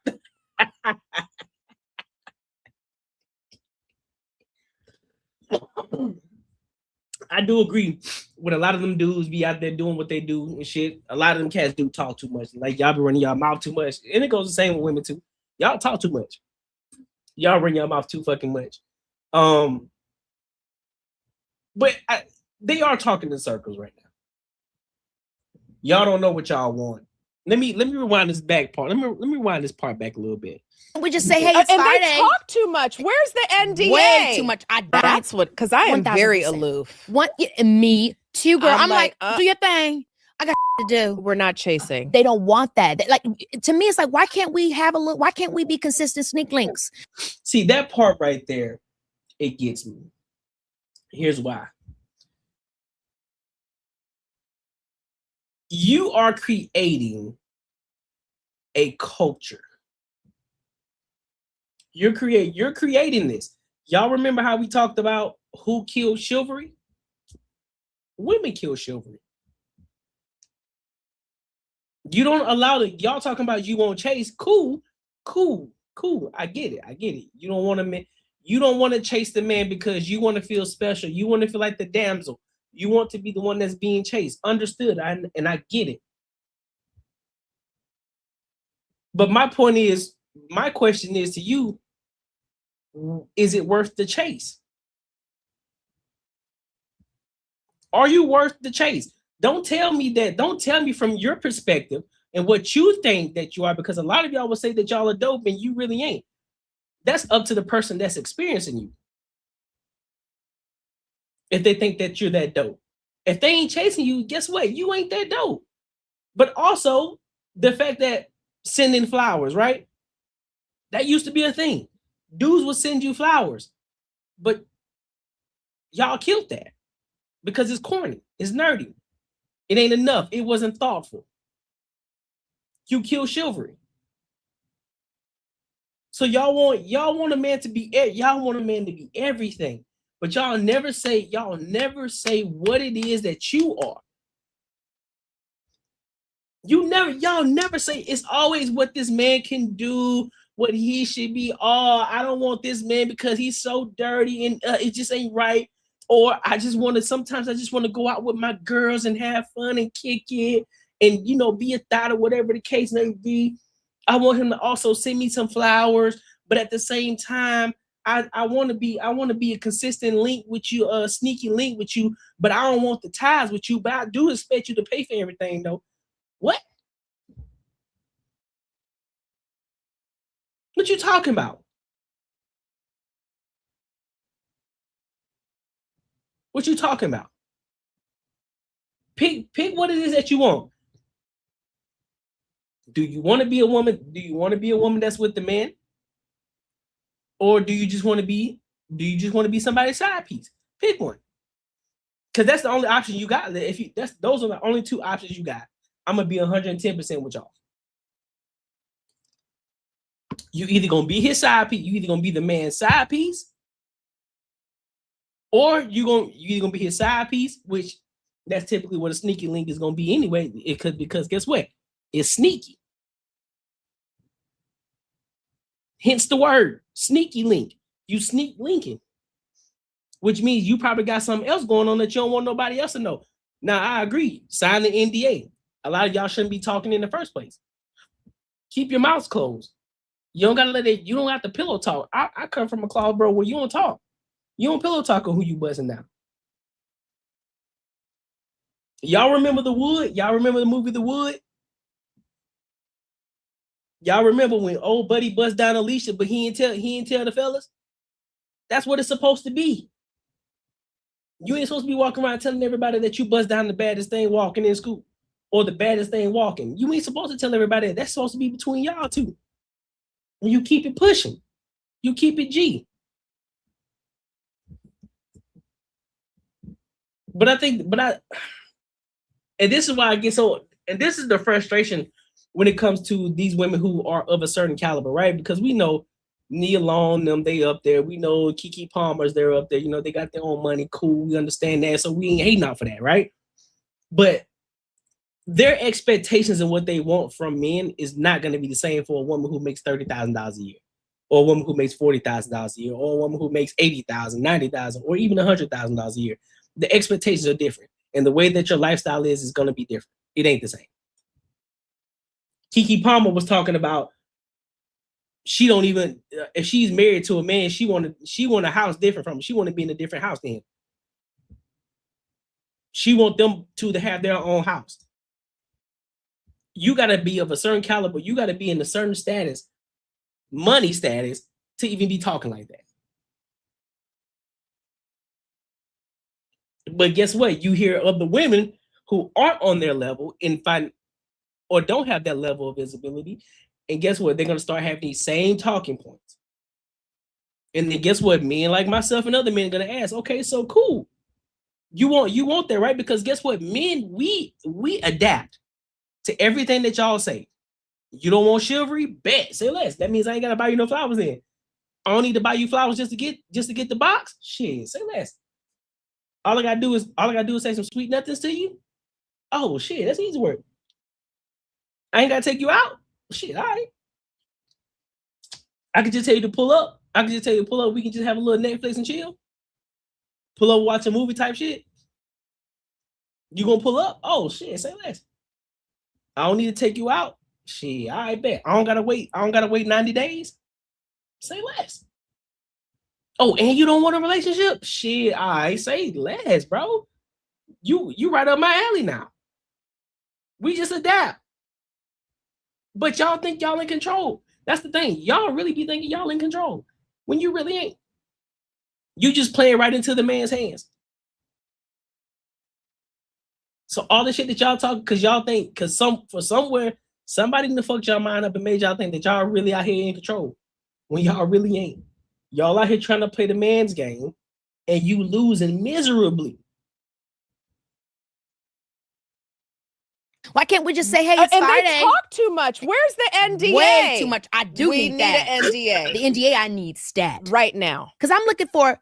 I do agree with a lot of them dudes be out there doing what they do and shit. A lot of them cats do talk too much. Like, y'all be running y'all mouth too much. And it goes the same with women too. Y'all talk too much. Y'all run your mouth too fucking much. But they are talking in circles right now. Y'all don't know what y'all want. Let me rewind this back part. Let me rewind this part back a little bit. We just say, hey, it's Friday. They talk too much. Where's the NDA? Way too much. That's what, because I am very aloof. Me too, girl. I'm like, do your thing. I got to do. We're not chasing. They don't want that. Like, to me, it's like, why can't we have a look? Why can't we be consistent sneak links? See, that part right there, it gets me. Here's why. You are creating a culture. You're creating this. Y'all remember how we talked about who killed chivalry? Women kill chivalry. You don't allow y'all talking about you won't chase. Cool. I get it. You don't want to chase the man because you want to feel special. You want to feel like the damsel. You want to be the one that's being chased. Understood. And I get it. But my question is to you, is it worth the chase? Are you worth the chase? Don't tell me that. Don't tell me from your perspective and what you think that you are, because a lot of y'all will say that y'all are dope and you really ain't. That's up to the person that's experiencing you. If they think that you're that dope. If they ain't chasing you, guess what? You ain't that dope. But also, the fact that sending flowers, right? That used to be a thing. Dudes would send you flowers. But y'all killed that. Because it's corny. It's nerdy. It ain't enough. It wasn't thoughtful. You kill chivalry. So y'all want a man to be everything. But y'all never say what it is that you are. Y'all never say it's always what this man can do, what he should be. Oh, I don't want this man because he's so dirty and it just ain't right. Or sometimes I just want to go out with my girls and have fun and kick it and be a thought or whatever the case may be. I want him to also send me some flowers, but at the same time, I want to be a consistent link with you, a sneaky link with you, but I don't want the ties with you, but I do expect you to pay for everything though. What you talking about? What you talking about? Pick what it is that you want. Do you want to be a woman? Do you want to be a woman that's with the man? Or do you just want to be somebody's side piece? Pick one. Because that's the only option you got. Those are the only two options you got. I'm gonna be 110% with y'all. You either gonna be his side piece, you either gonna be the man's side piece, or you either gonna be his side piece, which that's typically what a sneaky link is gonna be anyway. Because guess what? It's sneaky. Hence the word sneaky link. You sneak linking, which means you probably got something else going on that you don't want nobody else to know. Now, I agree. Sign the NDA. A lot of y'all shouldn't be talking in the first place. Keep your mouths closed. You don't gotta let it. You don't have to pillow talk. I come from a closet, bro, where you don't talk. You don't pillow talk on who you buzzing down. Y'all remember The Wood? Y'all remember the movie The Wood? Y'all remember when old buddy buzzed down Alicia, but he didn't tell the fellas? That's what it's supposed to be. You ain't supposed to be walking around telling everybody that you buzzed down the baddest thing walking in school or the baddest thing walking. You ain't supposed to tell everybody that. That's supposed to be between y'all two. And you keep it pushing. You keep it G. And this is why I get so, and this is the frustration when it comes to these women who are of a certain caliber, right? Because we know Nia Long, them, they up there. We know Kiki Palmer's, they're up there. They got their own money. Cool, we understand that. So we ain't hating out for that, right? But their expectations and what they want from men is not going to be the same for a woman who makes $30,000 a year, or a woman who makes $40,000 a year, or a woman who makes $80,000, $90,000, or even $100,000 a year. The expectations are different, and the way that your lifestyle is going to be different. It ain't the same. Kiki Palmer was talking about she don't even if she's married to a man, she want a house different from him. She want to be in a different house than him. She want them to have their own house. You got to be of a certain caliber. You got to be in a certain status, money status, to even be talking like that. But guess what? You hear of the women who aren't on their level and find or don't have that level of visibility. And guess what? They're going to start having these same talking points. And then guess what? Men like myself and other men are going to ask, okay, so cool. You want that, right? Because guess what? Men, we adapt to everything that y'all say. You don't want chivalry? Bet. Say less. That means I ain't got to buy you no flowers then. I don't need to buy you flowers just to get the box. Shit, say less. All I gotta do is say some sweet nothings to you. Oh shit, that's easy work. I ain't gotta take you out. Shit, all right. I can just tell you to pull up. We can just have a little Netflix and chill. Pull up, watch a movie type shit. You gonna pull up? Oh shit, say less. I don't need to take you out. Shit, I bet. I don't gotta wait 90 days. Say less. Oh, and you don't want a relationship? Shit, I say less, bro. You right up my alley now. We just adapt. But y'all think y'all in control. That's the thing. Y'all really be thinking y'all in control when you really ain't. You just playing right into the man's hands. So all the shit that y'all talk, because y'all think, somewhere, somebody in the fucked y'all mind up and made y'all think that y'all really out here in control when y'all really ain't. Y'all out here trying to play the man's game and you losing miserably. Why can't we just say, hey, it's and Friday? They talk too much. Where's the NDA? Way too much. I do need need that. an NDA. The NDA I need stat. Right now. Because I'm looking for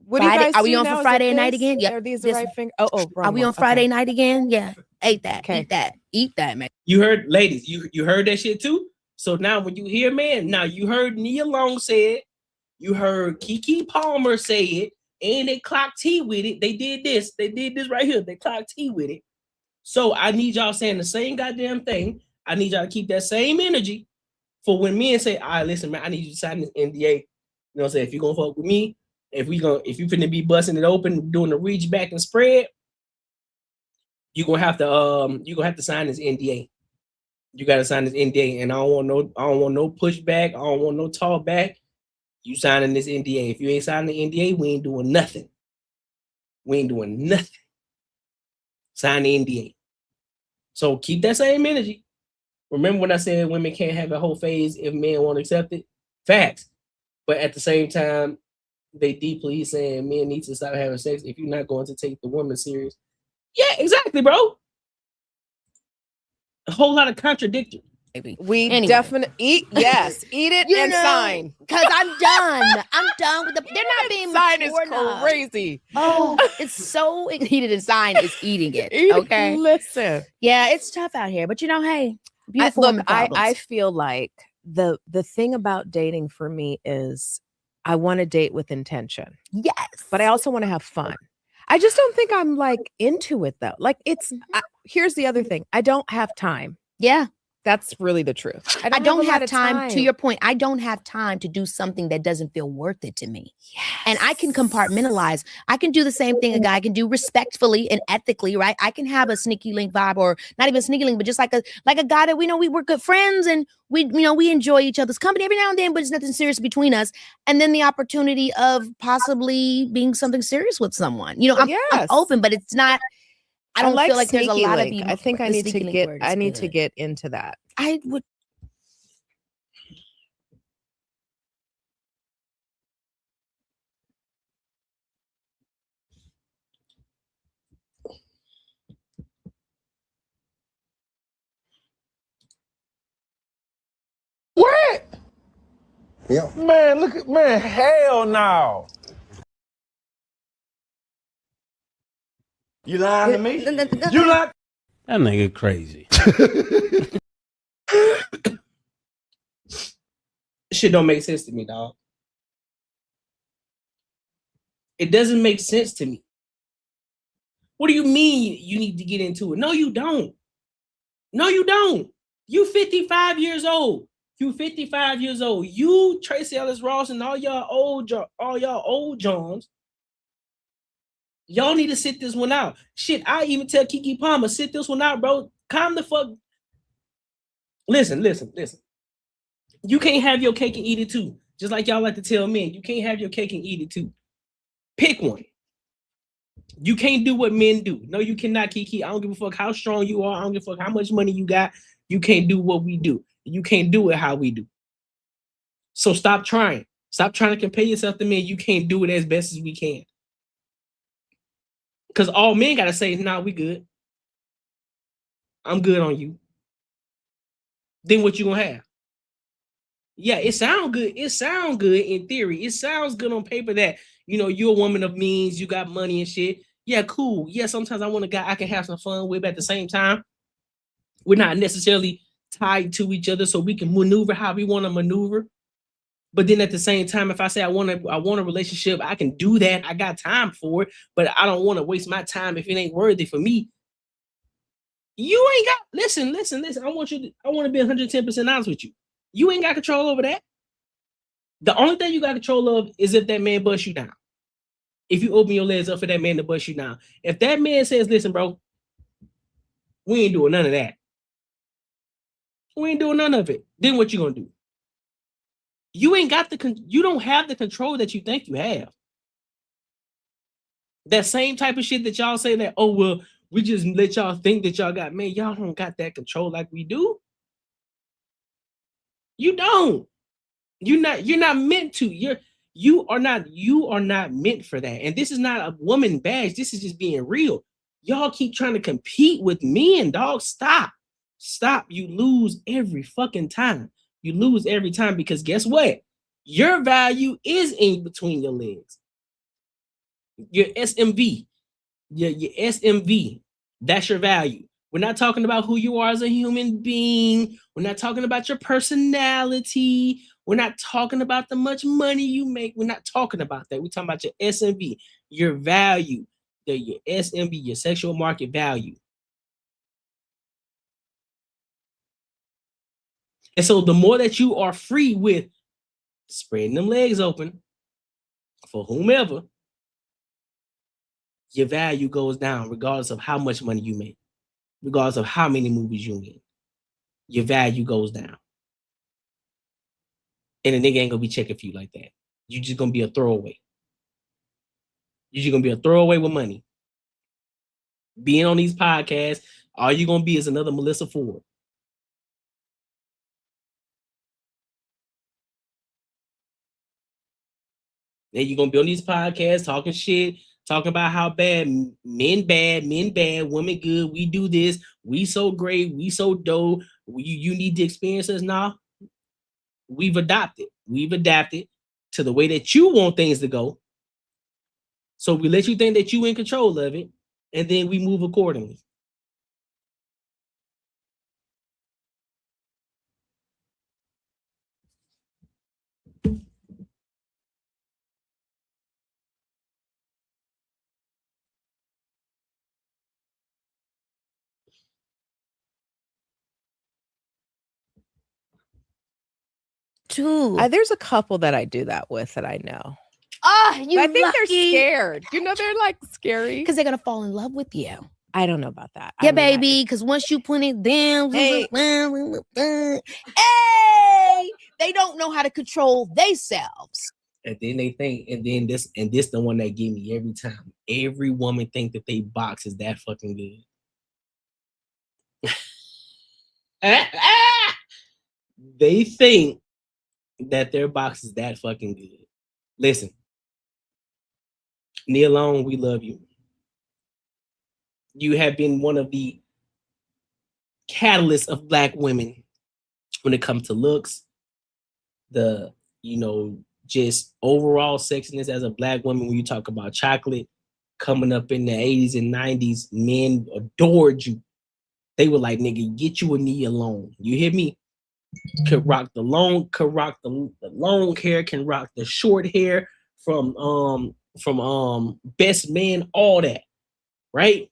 What Friday. do you guys Are we do on now? for Is Friday it night this? again? Yeah. Are these the right finger? Oh, are we on Friday night again? Yeah. Ate that. Okay. Eat that. Eat that, man. You heard, ladies, you heard that shit too? So now when you hear man, now you heard Nia Long say it, you heard Kiki Palmer say it, and they clocked T with it. They did this right here. They clocked T with it. So I need y'all saying the same goddamn thing. I need y'all to keep that same energy for when men say, all right, listen, man, I need you to sign this NDA. You know what I'm saying? If you're gonna fuck with me, if you finna be busting it open, doing the reach back and spread, you're gonna have to sign this NDA. You gotta sign this NDA, and I don't want no pushback. I don't want no talk back. You signing this NDA. If you ain't signing the NDA, we ain't doing nothing. We ain't doing nothing. Sign the NDA. So keep that same energy. Remember when I said women can't have a whole phase if men won't accept it? Facts. But at the same time, they deeply saying men need to stop having sex if you're not going to take the woman serious. Yeah, exactly, bro. A whole lot of contradictory. We definitely eat it and sign. Because I'm done. I'm done with they're not being sign is enough. Crazy. Oh, it's so eating and sign is eating it. Okay. Listen. Yeah, it's tough out here. But hey, beautiful women problems. I feel like the thing about dating for me is I want to date with intention. Yes. But I also want to have fun. I just don't think I'm into it though. Here's the other thing. I don't have time. Yeah. That's really the truth. I don't have time. To your point, I don't have time to do something that doesn't feel worth it to me. Yes. And I can compartmentalize. I can do the same thing a guy can do respectfully and ethically, right? I can have a sneaky link vibe, or not even sneaky link, but just like a guy that we know we're good friends and we enjoy each other's company every now and then, but it's nothing serious between us. And then the opportunity of possibly being something serious with someone. I'm open, but it's not. I don't feel like there's a lot of people. I think I need to get into that. I would. What? Yeah. Man, hell no. You lying to me? You lying? That nigga crazy. Shit don't make sense to me, dog. It doesn't make sense to me. What do you mean you need to get into it? No, you don't. No, you don't. You 55 years old. You 55 years old. You, Tracy Ellis Ross, and all y'all old Johns. Y'all need to sit this one out. Shit, I even tell Keke Palmer, sit this one out, bro. Calm the fuck. Listen. You can't have your cake and eat it too. Just like y'all like to tell men, you can't have your cake and eat it too. Pick one. You can't do what men do. No, you cannot, Keke. I don't give a fuck how strong you are. I don't give a fuck how much money you got. You can't do what we do. You can't do it how we do. So stop trying. Stop trying to compare yourself to men. You can't do it as best as we can. Because all men got to say is, nah, we good. I'm good on you. Then what you going to have? Yeah, it sounds good. It sounds good in theory. It sounds good on paper that, you're a woman of means, you got money and shit. Yeah, cool. Yeah, sometimes I want a guy I can have some fun with, but at the same time, we're not necessarily tied to each other so we can maneuver how we want to maneuver. But then at the same time, if I say I want a relationship, I can do that. I got time for it, but I don't want to waste my time if it ain't worthy for me. You ain't got, listen. I want to be 110% honest with you. You ain't got control over that. The only thing you got control of is if that man busts you down. If you open your legs up for that man to bust you down. If that man says, listen, bro, we ain't doing none of that. We ain't doing none of it. Then what you gonna do? You ain't got you don't have the control that you think you have. That same type of shit that y'all say that, oh, well, we just let y'all think that y'all got, man, y'all don't got that control like we do. You don't. You're not meant to. You are not meant for that. And this is not a woman badge. This is just being real. Y'all keep trying to compete with men, dog. Stop. You lose every fucking time. You lose every time because guess what? Your value is in between your legs. Your SMV. Your SMV. That's your value. We're not talking about who you are as a human being. We're not talking about your personality. We're not talking about the much money you make. We're not talking about that. We're talking about your SMV, your value, your SMV, your sexual market value. And so the more that you are free with spreading them legs open for whomever, your value goes down regardless of how much money you make, regardless of how many movies you in. Your value goes down. And a nigga ain't gonna be checking for you like that. You just gonna be a throwaway. You're just gonna be a throwaway with money. Being on these podcasts, all you're gonna be is another Melissa Ford. Then you're gonna be on these podcasts talking shit, talking about how bad, men bad, women good. We do this, we so great, we so dope. You need to experience us now. We've adapted to the way that you want things to go. So we let you think that you in control of it, and then we move accordingly. There's a couple that I do that with that I know. Oh, you I think lucky. they're scared. You know, they're like scary. Because they're going to fall in love with you. I don't know about that. Yeah, baby. Because once you put it down, Hey. hey, they don't know how to control themselves. And then they think, and this the one that give me every time. Every woman think that they box is that fucking good. They think that their box is that fucking good. Listen, Nia Long, we love you. You have been one of the catalysts of Black women when it comes to looks, the, just overall sexiness as a Black woman. When you talk about chocolate coming up in the 80s and 90s, men adored you. They were like, nigga, get you a Nia Long. You hear me? Could rock the long hair, can rock the short hair from Best Man, all that, right?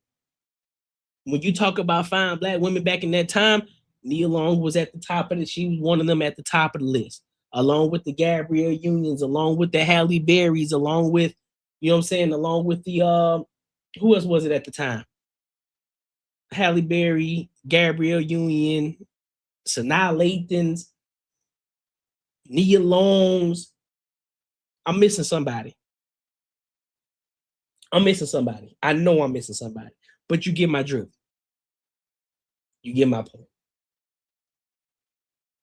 When you talk about fine Black women back in that time, Nia Long was at the top of it. She was one of them at the top of the list, along with the Gabrielle Unions, along with the Halle Berrys, along with, along with the who else was it at the time? Halle Berry, Gabrielle Union, Sanaa Lathan's, Nia Long's. I'm missing somebody. I know I'm missing somebody. But you get my drift. You get my point.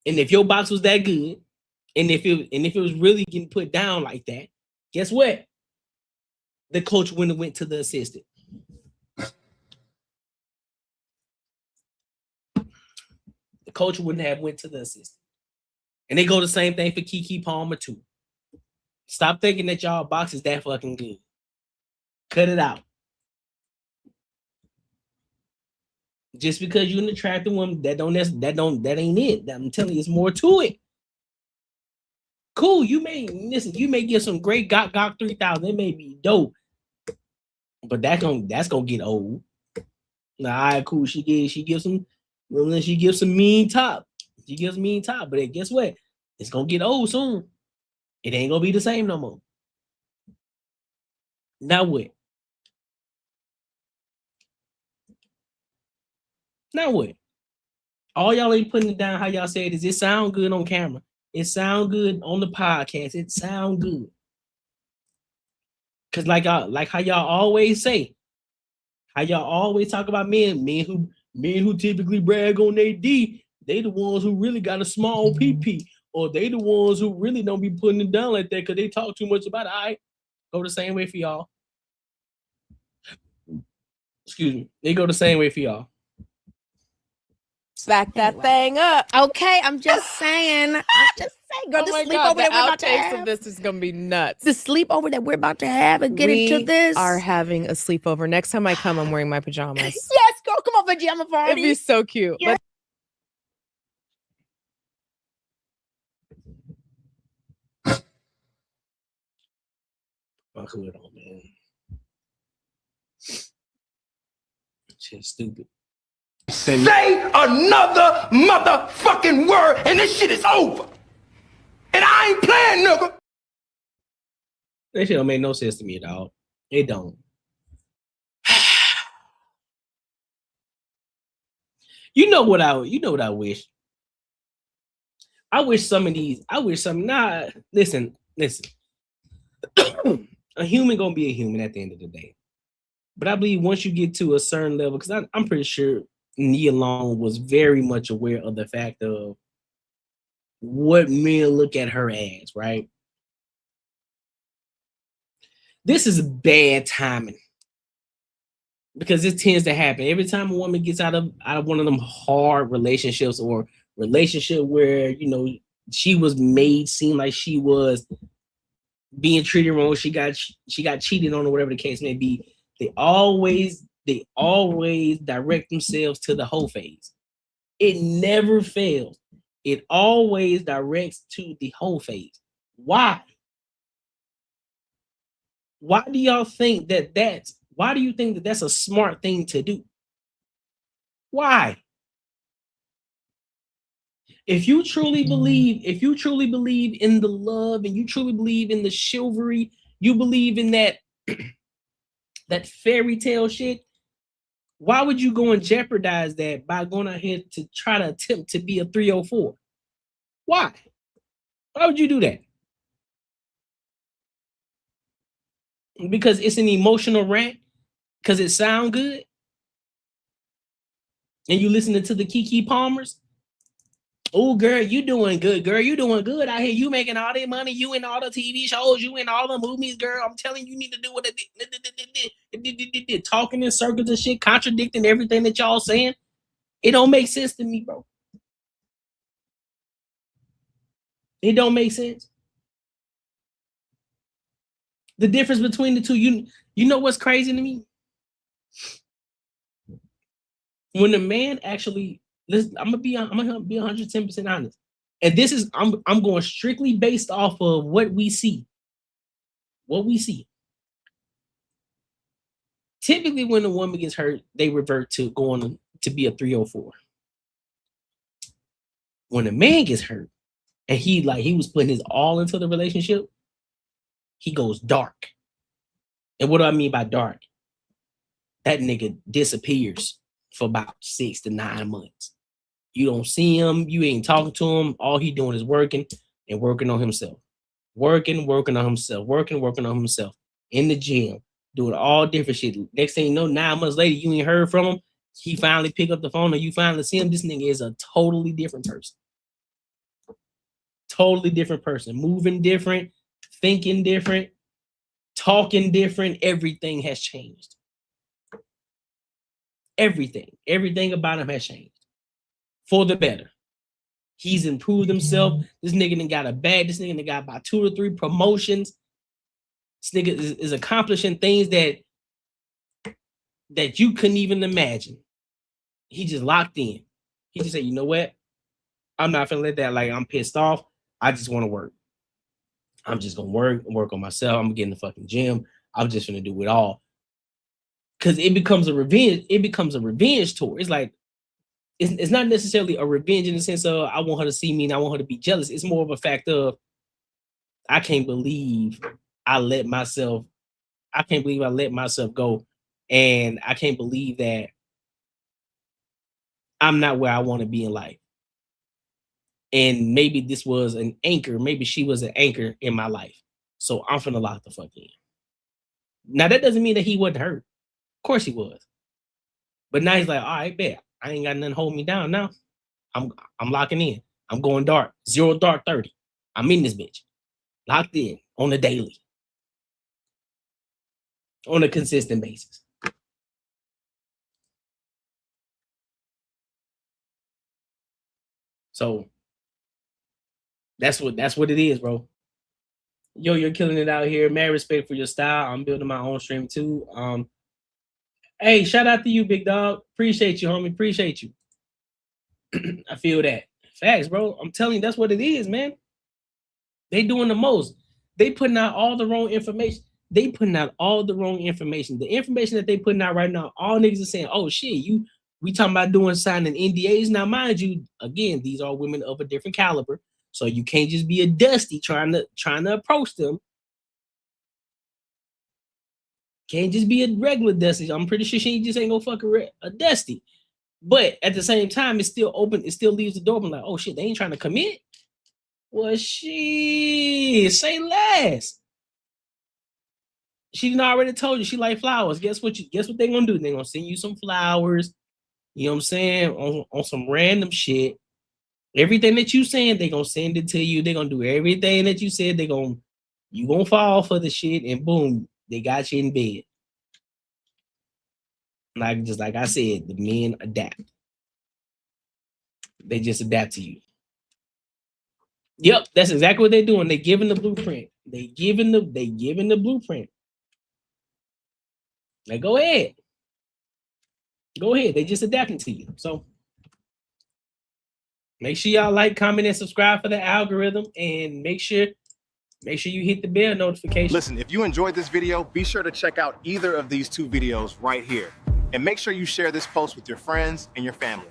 And if your box was that good, and if it was really getting put down like that, guess what? The coach wouldn't have went to the assistant. The coach wouldn't have went to the assistant. And they go the same thing for Keke Palmer too. Stop thinking that y'all box is that fucking good. Cut it out. Just because you're an attractive woman, that ain't it. I'm telling you, it's more to it. Cool, you may get some great Gok 3000. It may be dope, but that's gonna get old. Nah, all right, cool. She gives some mean top. She gives mean top, but guess what? It's gonna get old soon. It ain't gonna be the same no more. Now what? Now what? All y'all ain't putting it down how y'all say it is. It sound good on camera. It sound good on the podcast. It sound good. Cause like how y'all always say, how y'all always talk about men who typically brag on their D, they the ones who really got a small PP, or they the ones who really don't be putting it down like that because they talk too much about it. All right, go the same way for y'all. Excuse me. They go the same way for y'all. Back that thing up. Okay, I'm just saying. Girl, the sleepover that we're about to have. Of this is gonna be nuts. The sleepover that we're about to have and get into this. We are having a sleepover. Next time I come, I'm wearing my pajamas. Yes, girl, come on, pajama party. It'd be so cute. Yes. My hood on, man. Shit, stupid. Say another motherfucking word and this shit is over. And I ain't playing, nigga. That shit don't make no sense to me, dog. It don't. You know what I wish? I wish some. Nah, listen. A human gonna be a human at the end of the day. But I believe once you get to a certain level, because I'm pretty sure Nia Long was very much aware of the fact of what men look at her as, right? This is bad timing because it tends to happen every time a woman gets out of one of them hard relationships or relationship where, you know, she was made seem like she was being treated wrong, she got cheated on, or whatever the case may be. They always direct themselves to the hoe phase. It never fails. It always directs to the hoe phase. Why? Why do y'all think why do you think that that's a smart thing to do? Why? If you truly believe in the love and you truly believe in the chivalry, you believe in that that fairy tale shit, why would you go and jeopardize that by going out here to try to attempt to be a 304? Why? Why would you do that? Because it's an emotional rant? Because it sound good? And you listening to the Kiki Palmers? Oh, girl, you doing good. Girl, you doing good out here. You making all that money. You in all the TV shows. You in all the movies, girl. I'm telling you, you need to do what it talking in circles and shit, contradicting everything that y'all saying. It don't make sense to me, bro. It don't make sense. The difference between the two, you know what's crazy to me? When the man actually, listen, I'm gonna be 110% honest. And this is I'm going strictly based off of what we see. What we see. Typically, when a woman gets hurt, they revert to going to be a 304. When a man gets hurt and he was putting his all into the relationship, he goes dark. And what do I mean by dark? That nigga disappears for about 6 to 9 months. You don't see him. You ain't talking to him. All he doing is working on himself. Working on himself. In the gym. Doing all different shit. Next thing you know, 9 months later, you ain't heard from him. He finally pick up the phone or you finally see him. This nigga is a totally different person. Totally different person. Moving different. Thinking different. Talking different. Everything has changed. Everything about him has changed for the better. He's improved himself. This nigga done got a bag. This nigga done got about 2 to 3 promotions. This nigga is accomplishing things that you couldn't even imagine. He just locked in. He just said, you know what? I'm not gonna let that, like, I'm pissed off. I just want to work. I'm just gonna work on myself. I'm gonna get in the fucking gym. I'm just gonna do it all. Because it becomes a revenge. It becomes a revenge tour. It's like, it's not necessarily a revenge in the sense of I want her to see me and I want her to be jealous. It's more of a fact of I can't believe I let myself go. And I can't believe that I'm not where I want to be in life. And maybe this was an anchor. Maybe she was an anchor in my life. So I'm finna lock the fuck in. Now, that doesn't mean that he wasn't hurt. Of course he was. But now he's like, all right, bet. I ain't got nothing to hold me down now. I'm locking in. I'm going dark. 0 dark 30. I'm in this bitch. Locked in on a daily. On a consistent basis. So that's what it is, bro. Yo, you're killing it out here. Mad respect for your style. I'm building my own stream too. Hey, shout out to you, big dog. Appreciate you, homie. Appreciate you. I feel that. Facts, bro. I'm telling you, that's what it is, man. They doing the most. They putting out all the wrong information. The information that they putting out right now, all niggas are saying, oh shit, We talking about doing signing NDAs. Now, mind you, again, these are women of a different caliber. So you can't just be a dusty trying to approach them. Can't just be a regular dusty. I'm pretty sure she just ain't gonna fuck a dusty. But at the same time, it's still open. It still leaves the door open like, oh shit, they ain't trying to commit. Well, shit, say less. She done already told you she like flowers. Guess what they gonna do? They gonna send you some flowers. You know what I'm saying? On some random shit. Everything that you saying, they gonna send it to you. They gonna do everything that you said. You gonna fall for the shit, and boom, they got you in bed. Like I said, the men adapt. They just adapt to you. Yep, that's exactly what they're doing. They giving the blueprint. They giving the blueprint. Now go ahead. Go ahead. They just adapting to you. So make sure y'all like, comment, and subscribe for the algorithm, and make sure you hit the bell notification. Listen, if you enjoyed this video, be sure to check out either of these two videos right here. And make sure you share this post with your friends and your family.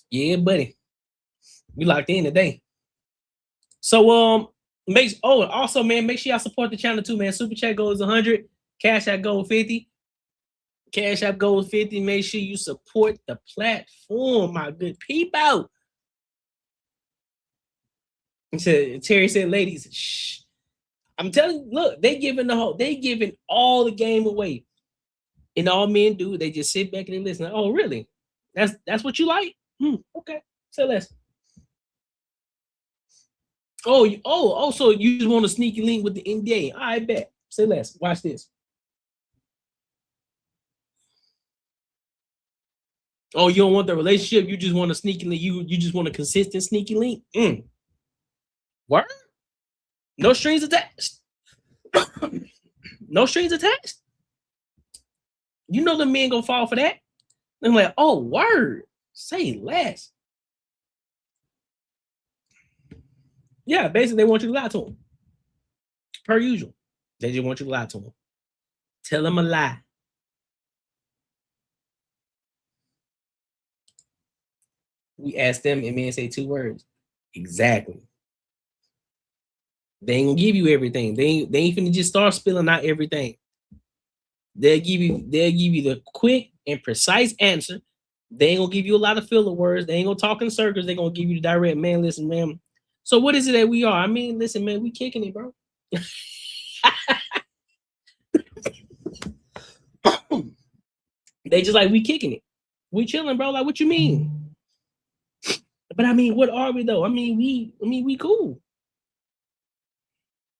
Yeah, buddy. We locked in today. So also, man, make sure y'all support the channel too, man. Super chat goes 100, Cash App goes 50. Cash App goes 50. Make sure you support the platform, my good people. Terry said, ladies, shh. I'm telling you, look, they giving all the game away. And all men do, they just sit back and they listen. Oh, really? That's what you like? Okay. Say less. So you just want a sneaky link with the NDA. I bet. Say less. Watch this. Oh, you don't want the relationship. You just want a sneaky link. You just want a consistent sneaky link. What? No strings attached. No strings attached. You know the men gonna fall for that. I'm like, oh, word. Say less. Yeah, basically they want you to lie to them. Per usual. They just want you to lie to them. Tell them a lie. We ask them and men say 2 words. Exactly. They ain't gonna give you everything. They ain't finna just start spilling out everything. They'll give you the quick and precise answer. They ain't gonna give you a lot of filler words. They ain't gonna talk in circles. They're gonna give you the direct, man, listen, man. So what is it that we are? I mean, listen, man, we kicking it, bro. They just like, we kicking it. We chilling, bro. Like, what you mean? But I mean, what are we though? I mean, we cool.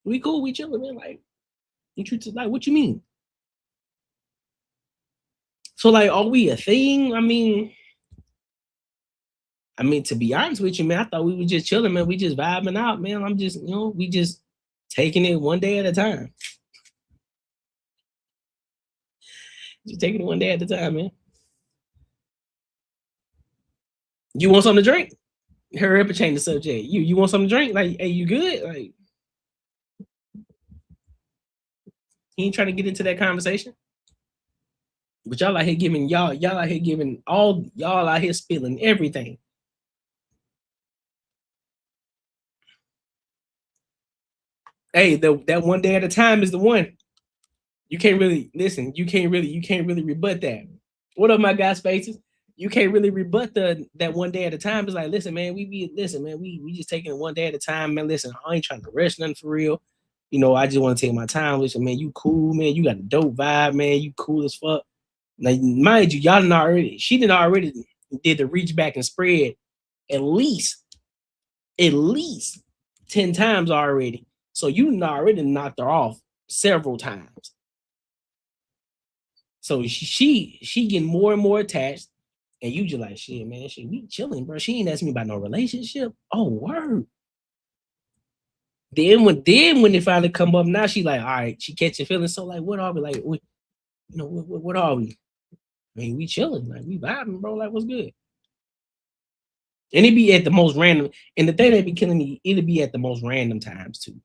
We cool, we chilling, man. Like, what you mean? So, like, are we a thing? I mean, to be honest with you, man, I thought we were just chilling, man. We just vibing out, man. I'm just, we just taking it one day at a time. Just taking it one day at a time, man. You want something to drink? Hurry up and change the subject. You want something to drink? Like, hey, you good? Like, he ain't trying to get into that conversation. But y'all out here giving y'all out here giving all y'all out here spilling everything. Hey, that one day at a time is the one. You can't really listen. You can't really rebut that. What up, my guy Spaces? You can't really rebut that one day at a time. It's like, listen, man, we just taking it one day at a time, man. Listen, I ain't trying to rush nothing for real. I just want to take my time. Listen, man, you cool, man. You got a dope vibe, man. You cool as fuck. Now, mind you, she didn't already did the reach back and spread at least 10 times already. So you already knocked her off several times. So she getting more and more attached, and you just like, shit, man, we chilling, bro. She ain't asking me about no relationship. Oh, word. Then when they finally come up, now she like, all right, she catching feelings. So like, what are we like? What are we? I mean, we chilling, like we vibing, bro. Like, what's good? And it be at the most random. And the thing that be killing me, it'll be at the most random times too.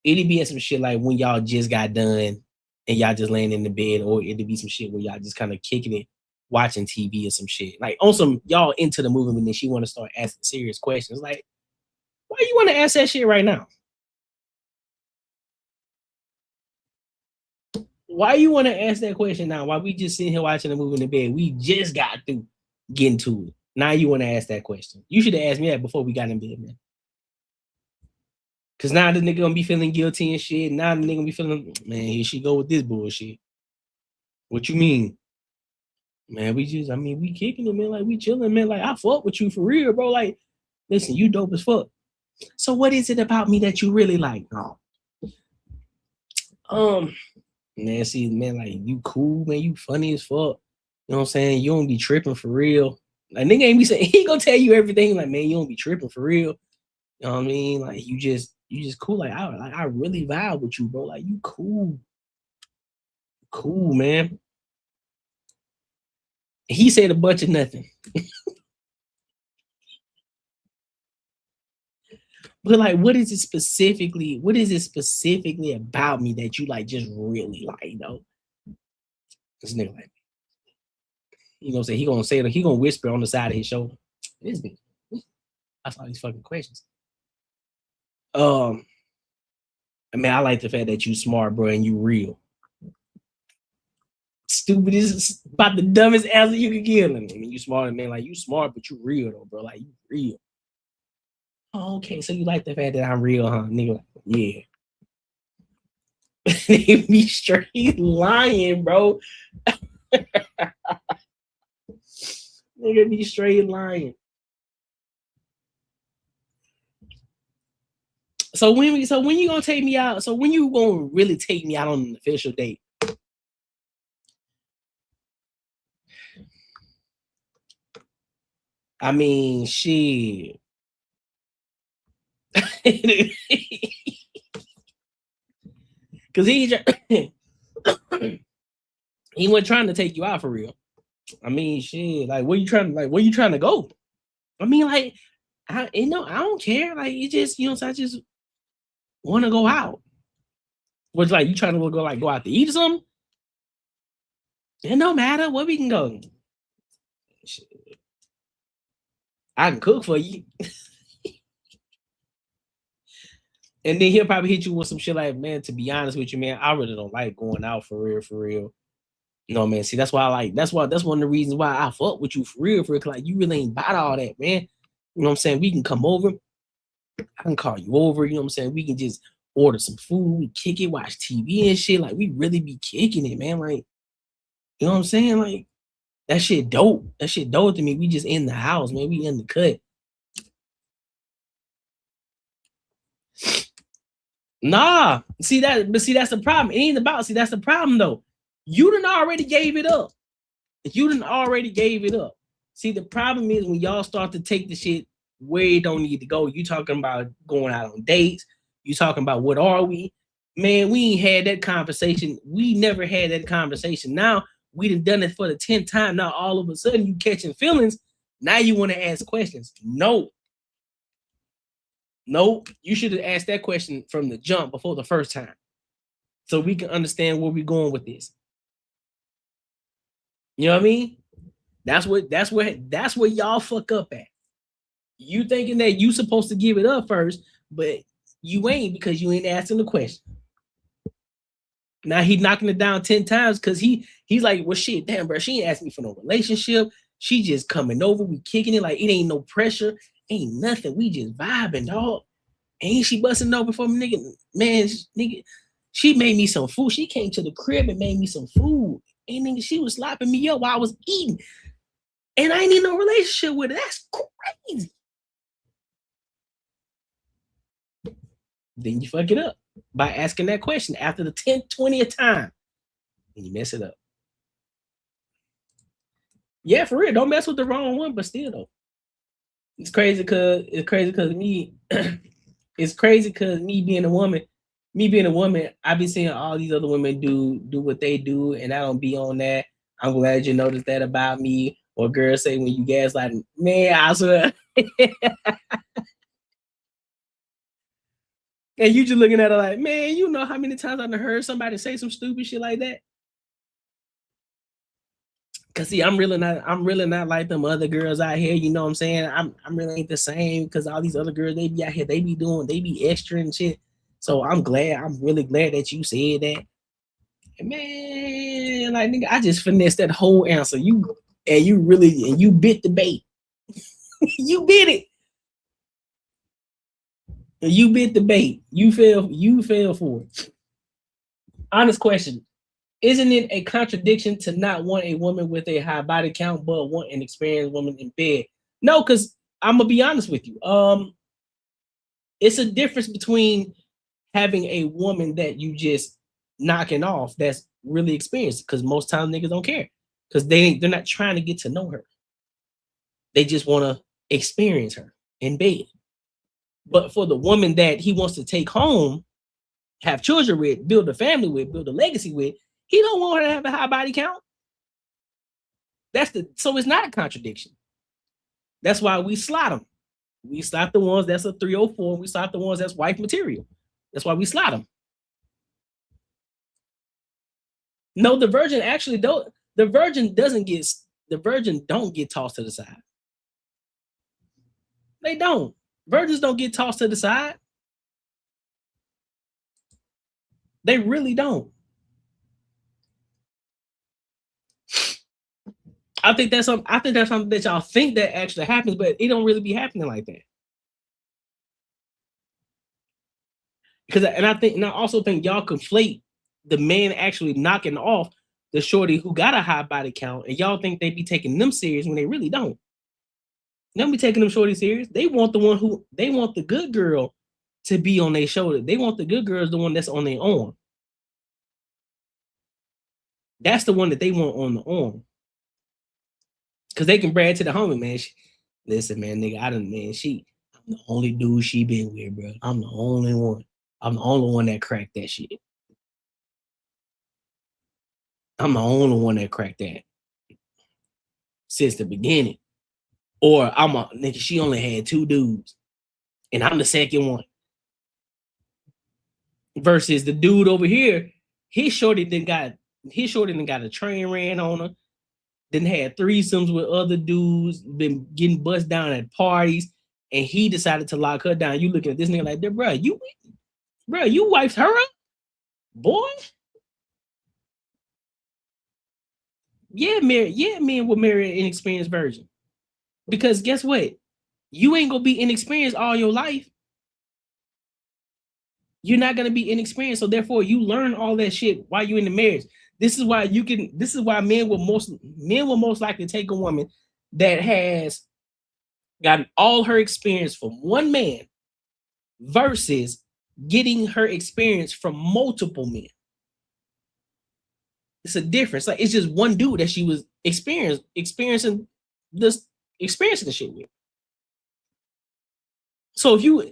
It'll be at some shit like when y'all just got done and y'all just laying in the bed, or it'll be some shit where y'all just kind of kicking it watching TV or some shit. Like on some y'all into the movie and then she want to start asking serious questions. Like, why you want to ask that shit right now? Why you want to ask that question now? Why we just sitting here watching the movie in the bed? We just got through getting to it. Now you want to ask that question. You should have asked me that before we got in bed, man. Cause now the nigga gonna be feeling guilty and shit. Now the nigga gonna be feeling, man, here she go with this bullshit. What you mean? Man, we kicking it, man. Like, we chilling, man. Like, I fuck with you for real, bro. Like, listen, you dope as fuck. So what is it about me that you really like? No. Man, see, man, like, you cool, man. You funny as fuck. You know what I'm saying? You don't be tripping for real. Like, nigga ain't be saying, he gonna tell you everything. Like, man, you don't be tripping for real. You know what I mean? Like, you just cool. Like, I really vibe with you, bro. Like, you cool. Cool, man. He said a bunch of nothing. But like, what is it specifically about me that you like just really like, you know? This nigga like, you know what I'm saying? He gonna whisper on the side of his shoulder. This nigga. That's all these fucking questions. I mean, I like the fact that you smart, bro, and you real. Stupid is about the dumbest answer you could give. I mean, you smart, man. Like, you smart, but you real though, bro. Like, you real. Oh, okay, so you like the fact that I'm real, huh? Nigga, like, yeah. They be straight lying, bro. Nigga be straight lying. So when you gonna take me out? So when you gonna really take me out on an official date? I mean, shit. Cause he wasn't trying to take you out for real. I mean, shit. Like, where you trying to go? I mean, like, I don't care. Like, it just, you know, so I just want to go out. Was like, you trying to go out to eat or something? It don't matter where we can go. Shit. I can cook for you. And then he'll probably hit you with some shit like, man, to be honest with you, man, I really don't like going out for real. No, man. See, that's one of the reasons why I fuck with you for real. Cause like, you really ain't about all that, man. You know what I'm saying? We can come over. I can call you over. You know what I'm saying? We can just order some food, we kick it, watch TV and shit. Like, we really be kicking it, man. Like, you know what I'm saying? Like, that shit dope. That shit dope to me. We just in the house, man. We in the cut. Nah. That's the problem. It ain't about, that's the problem though. You done already gave it up. See, the problem is when y'all start to take the shit where it don't need to go. You talking about going out on dates. You talking about what are we? Man, we ain't had that conversation. We never had that conversation. Now we done it for the 10th time. Now all of a sudden you catching feelings. Now you want to ask questions. No, you should have asked that question from the jump before the first time. So we can understand where we're going with this. You know what I mean? That's where y'all fuck up at. You thinking that you supposed to give it up first, but you ain't, because you ain't asking the question. Now he knocking it down 10 times because he's like, well, shit, damn, bro, she ain't asking me for no relationship. She just coming over, we kicking it, like, it ain't no pressure, ain't nothing. We just vibing, dog. Ain't she busting over for me, nigga? Man, nigga, she made me some food. She came to the crib and made me some food. And nigga, she was slapping me up while I was eating. And I ain't need no relationship with her. That's crazy. Then you fuck it up by asking that question after the 10th, 20th time. And you mess it up. Yeah, for real. Don't mess with the wrong one, but still though. It's crazy because me, it's crazy because me being a woman, I be seeing all these other women do what they do, and I don't be on that. I'm glad you noticed that about me. Or girls say when you gaslighting, man, I swear. And you just looking at her like, man, you know how many times I've heard somebody say some stupid shit like that? Cause see, I'm really not like them other girls out here. You know what I'm saying? I'm really ain't the same because all these other girls, they be out here, they be extra and shit. So I'm really glad that you said that. And man, like nigga, I just finessed that whole answer. You bit the bait. You bit it. You bit the bait. You fell for it. Honest question. Isn't it a contradiction to not want a woman with a high body count, but want an experienced woman in bed? No, because I'm gonna be honest with you. It's a difference between having a woman that you just knocking off that's really experienced, because most times niggas don't care. Because they're not trying to get to know her. They just want to experience her in bed. But for the woman that he wants to take home, have children with, build a family with, build a legacy with, he don't want her to have a high body count. So it's not a contradiction. That's why we slot them. We slot the ones that's a 304. We slot the ones that's wife material. That's why we slot them. No, the virgin actually don't. The virgin don't get tossed to the side. They don't. Virgins don't get tossed to the side. They really don't. I think that's something that y'all think that actually happens, but it don't really be happening like that. I also think y'all conflate the man actually knocking off the shorty who got a high body count, and y'all think they be taking them serious when they really don't. They don't be taking them shorty serious. They want the good girl to be on their shoulder. They want the good girl, the one that's on their arm. That's the one that they want on the arm. Cause they can brag to the homie, man. Listen, man, nigga, I'm the only dude she been with, bro. I'm the only one. I'm the only one that cracked that shit. I'm the only one that cracked that since the beginning. Or nigga, she only had 2 dudes, and I'm the second one. Versus the dude over here, his shorty then got a train ran on her. Then had threesomes with other dudes, been getting bust down at parties, and he decided to lock her down. You looking at this nigga like, bro, you wiped her up, boy. Yeah, men will marry an inexperienced virgin, because guess what? You ain't gonna be inexperienced all your life. You're not gonna be inexperienced, so therefore you learn all that shit while you're in the marriage. This is why men will most likely take a woman that has gotten all her experience from one man versus getting her experience from multiple men. It's a difference. Like, it's just one dude that she was experiencing the shit with. So if you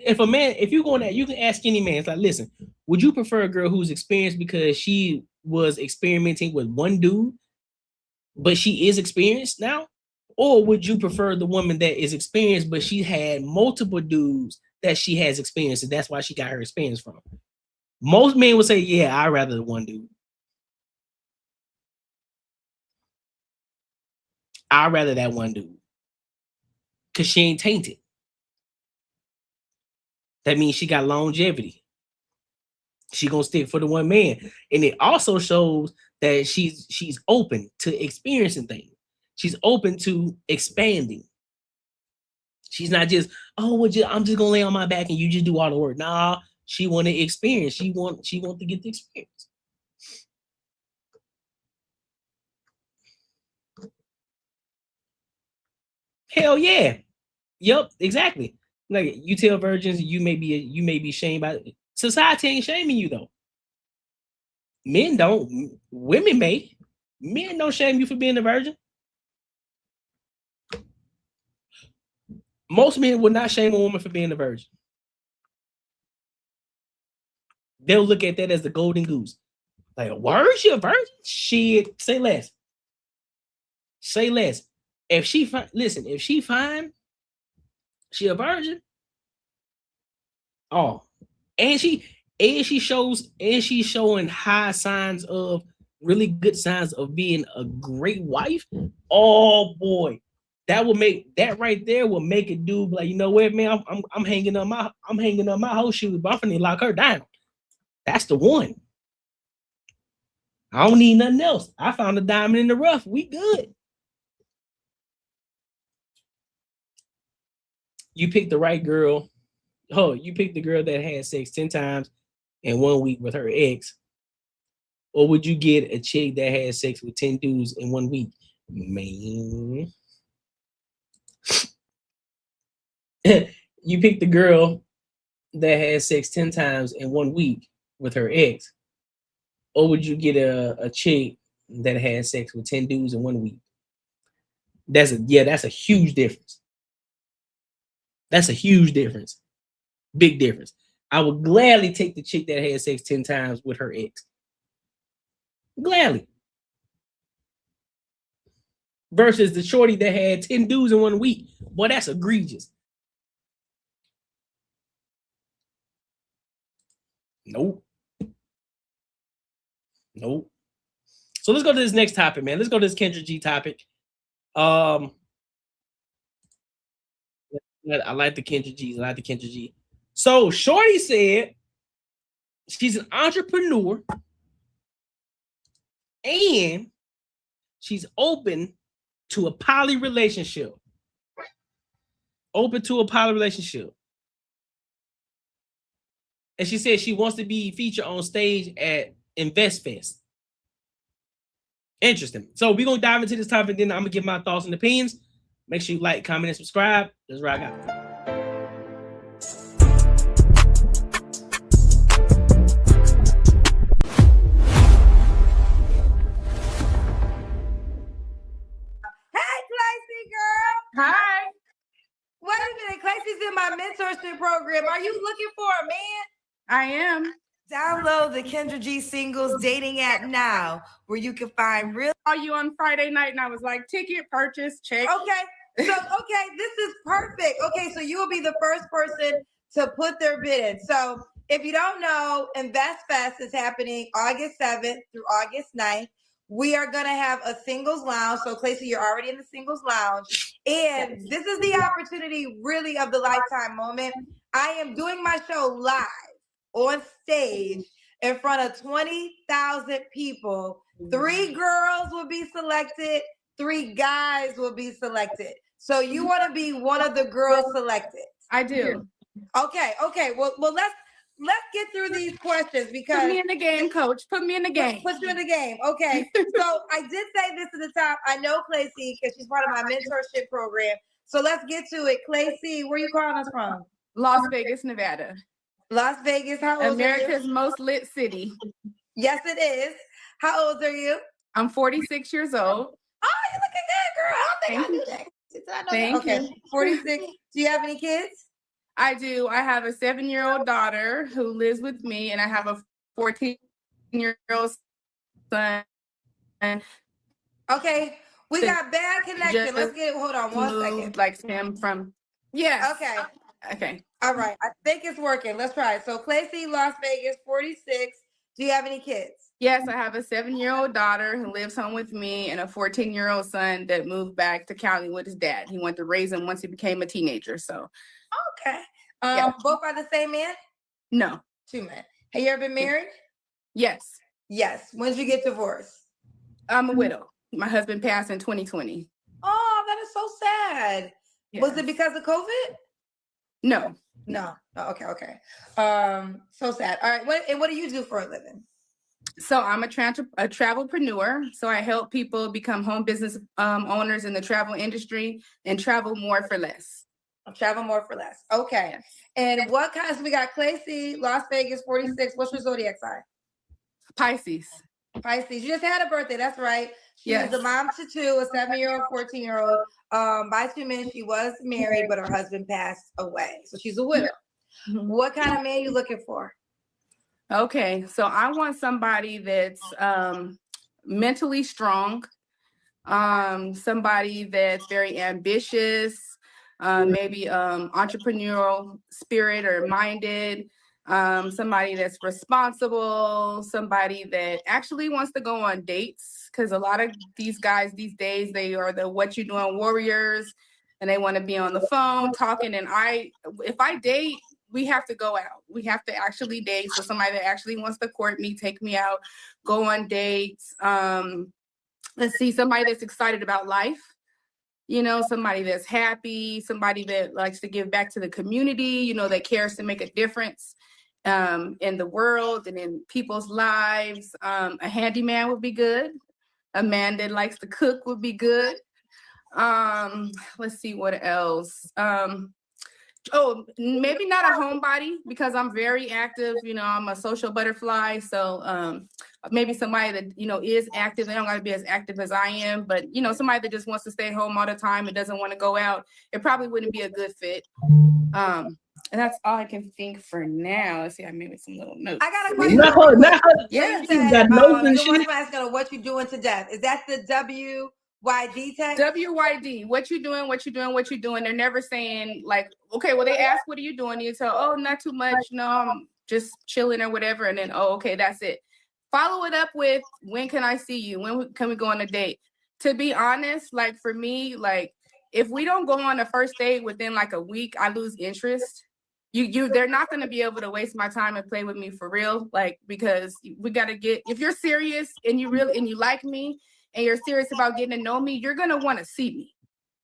go on that, you can ask any man. It's like, listen, would you prefer a girl who's experienced because she was experimenting with one dude, but she is experienced now? Or would you prefer the woman that is experienced, but she had multiple dudes that she has experienced, and that's why she got her experience from? Most men would say, yeah, I'd rather the one dude. I'd rather that one dude. Because she ain't tainted. That means she got longevity. She gonna stick for the one man. And it also shows that she's open to experiencing things. She's open to expanding. She's not just, I'm just gonna lay on my back and you just do all the work. Nah, she want to experience. She want to get the experience. Hell yeah. Yep, exactly. Like, you tell virgins you may be shamed by it. Society ain't shaming you though. Men don't. Women may. Men don't shame you for being a virgin. Most men would not shame a woman for being a virgin. They'll look at that as the golden goose. Like, word, she a virgin? Shit, say less. Say less. If she fine, she a virgin. Oh, and she's showing high signs of really good signs of being a great wife, oh boy, that will make that right there will make a dude like, you know what, man, I'm hanging up my whole shoes, but I'm finna lock her down. That's the one. I don't need nothing else. I found a diamond in the rough. We good. You picked the right girl. Oh, you picked the girl that had sex 10 times in 1 week with her ex. Or would you get a chick that had sex with 10 dudes in 1 week? Man. You picked the girl that had sex 10 times in 1 week with her ex. Or would you get a chick that had sex with 10 dudes in 1 week? That's a huge difference. That's a huge difference. Big difference. I would gladly take the chick that had sex 10 times with her ex. Gladly. Versus the shorty that had 10 dudes in 1 week. Boy, that's egregious. Nope. Nope. So let's go to this next topic, man. Let's go to this Kendra G topic. I like the Kendra G's. I like the Kendra G. So shorty said she's an entrepreneur and she's open to a poly relationship. Open to a poly relationship. And she said she wants to be featured on stage at InvestFest. Interesting. So we're going to dive into this topic, then I'm going to give my thoughts and opinions. Make sure you like, comment, and subscribe. Let's rock out. Hi. Wait a minute, Clayce's in my mentorship program. Are you looking for a man? I am. Download the Kendra G Singles dating app now, where you can find real. Saw you on Friday night, and I was like, ticket purchase, check. Okay, so this is perfect. Okay, so you will be the first person to put their bid in. So if you don't know, InvestFest is happening August 7th through August 9th. We are going to have a singles lounge. So, Clayce, you're already in the singles lounge. And this is the opportunity really of the lifetime moment. I am doing my show live on stage in front of 20,000 people. 3 girls will be selected. 3 guys will be selected. So you want to be one of the girls selected? I do. Okay. Well, let's get through these questions because put me in the game, coach. Put me in the game. Put you in the game. Okay. So I did say this at the top. I know Clayce because she's part of my mentorship program. So let's get to it. Clayce, where you calling us from? Las Vegas, Nevada. Las Vegas. How old America's are you? most lit city. Yes, it is. How old are you? I'm 46 years old. Oh, you're looking good, girl. I don't think I knew that. Thank you. 46. Do you have any kids? I do. I have a 7-year-old daughter who lives with me, and I have a 14-year-old son. Okay, we got bad connection. Let's get. Hold on 1 second. Like him from. Yeah. Okay. Okay. All right. I think it's working. Let's try it. So, Clayce, Las Vegas, 46. Do you have any kids? Yes, I have a 7-year-old daughter who lives home with me and a 14-year-old son that moved back to Cali with his dad. He went to raise him once he became a teenager. So. Okay. Yeah. Both by the same man? No. 2 men. Have you ever been married? Yes. Yes. When did you get divorced? I'm a widow. My husband passed in 2020. Oh, that is so sad. Yeah. Was it because of COVID? No. No. Oh, okay. So sad. All right. What do you do for a living? So I'm a travelpreneur. So I help people become home business owners in the travel industry and travel more for less. Travel more for less. Okay. And what kinds? We got Clayce, Las Vegas, 46. What's your zodiac sign? Pisces. Pisces. You just had a birthday. That's right. She's Yes. a mom to 2, a 7-year-old, 14-year-old. By 2 men, she was married, but her husband passed away. So she's a widow. Mm-hmm. What kind of man you looking for? Okay. So I want somebody that's mentally strong, somebody that's very ambitious, maybe entrepreneurial spirit or minded, somebody that's responsible, somebody that actually wants to go on dates. Because a lot of these guys these days, they are the what you doing warriors, and they want to be on the phone talking. And if I date, we have to go out. We have to actually date. So somebody that actually wants to court me, take me out, go on dates. Let's see, somebody that's excited about life. You know, somebody that's happy, somebody that likes to give back to the community, you know, that cares to make a difference in the world and in people's lives. A handyman would be good. A man that likes to cook would be good. Let's see what else. Maybe not a homebody, because I'm very active. You know, I'm a social butterfly. So maybe somebody that, you know, is active. They don't got to be as active as I am, but, you know, somebody that just wants to stay home all the time and doesn't want to go out, it probably wouldn't be a good fit. And that's all I can think for now. Let's see, I made some little notes. I got a question. Yeah, You got notes and shit. asking what you doing to death. Is that the WYD text? WYD, what you doing, what you doing, what you doing. They're never saying like, okay, well, they ask, what are you doing? You tell, oh, not too much. No, I'm just chilling or whatever. And then, oh, okay, that's it. Follow it up with, when can I see you? When can we go on a date? To be honest, like for me, like if we don't go on a first date within like a week, I lose interest. They're not going to be able to waste my time and play with me for real. Like, because we got to get, if you're serious and you like me and you're serious about getting to know me, you're going to want to see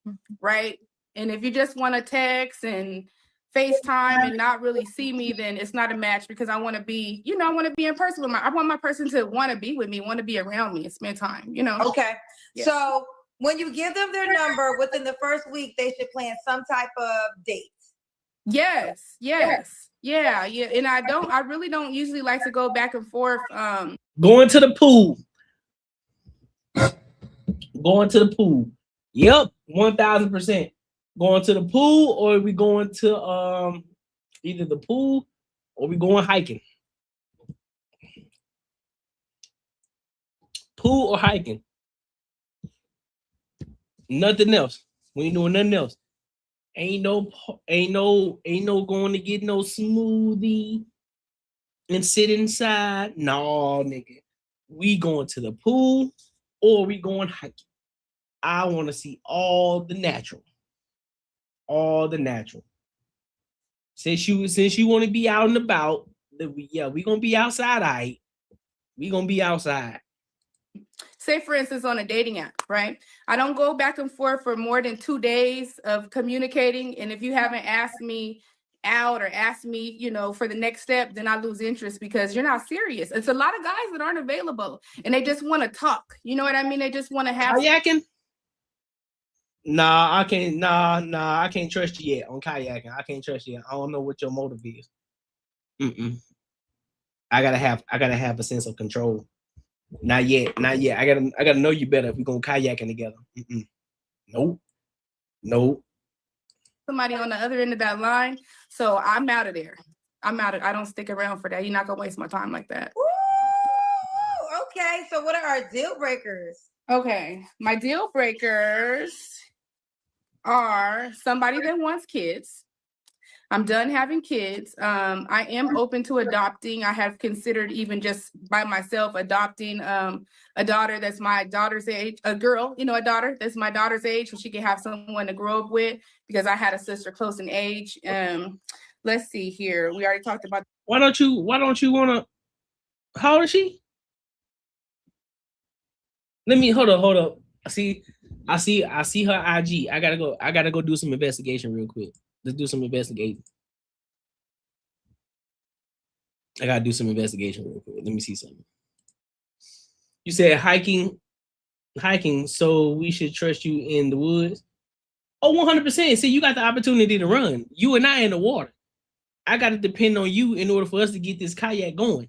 me. Right. And if you just want to text and FaceTime and not really see me, then it's not a match, because I want to be, you know, I want to be in person with I want my person to want to be with me, want to be around me and spend time, you know? Okay. Yeah. So when you give them their number within the first week, they should plan some type of date. Yes. Yeah. And I really don't usually like to go back and forth. Going to the pool. Going to the pool. Yep, 1000%. Going to the pool, or we going to either the pool or we going hiking. Pool or hiking. Nothing else. We ain't doing nothing else. Ain't no going to get no smoothie and sit inside. No, nigga. We going to the pool or we going hiking. I want to see all the natural. All the natural. Since you want to be out and about, we gonna be outside. Right? We gonna be outside. Say, for instance, on a dating app, right? I don't go back and forth for more than 2 days of communicating. And if you haven't asked me out or asked me, you know, for the next step, then I lose interest, because you're not serious. It's a lot of guys that aren't available and they just want to talk. You know what I mean? They just want to have kayaking. Nah, I can't. Nah, I can't trust you yet on kayaking. I can't trust you yet. I don't know what your motive is. I gotta have a sense of control. Not yet. I gotta know you better if we're gonna kayaking together. Nope. somebody on the other end of that line. So I'm out of there. I don't stick around for that. You're not gonna waste my time like that. Ooh, okay. So what are our deal breakers? Okay. My deal breakers are somebody that wants kids. I'm done having kids. I am open to adopting. I have considered even just by myself adopting a daughter that's my daughter's age, a girl, a daughter that's my daughter's age, so she can have someone to grow up with, because I had a sister close in age. Let's see here. We already talked about. Why don't you want to? How old is she? Let me hold up. I see her IG. I gotta go do some investigation real quick. Let's do some investigating. I gotta do some investigation real quick. Let me see something. You said hiking, so we should trust you in the woods. Oh, 100%. See, you got the opportunity to run. You and I in the water. I gotta depend on you in order for us to get this kayak going.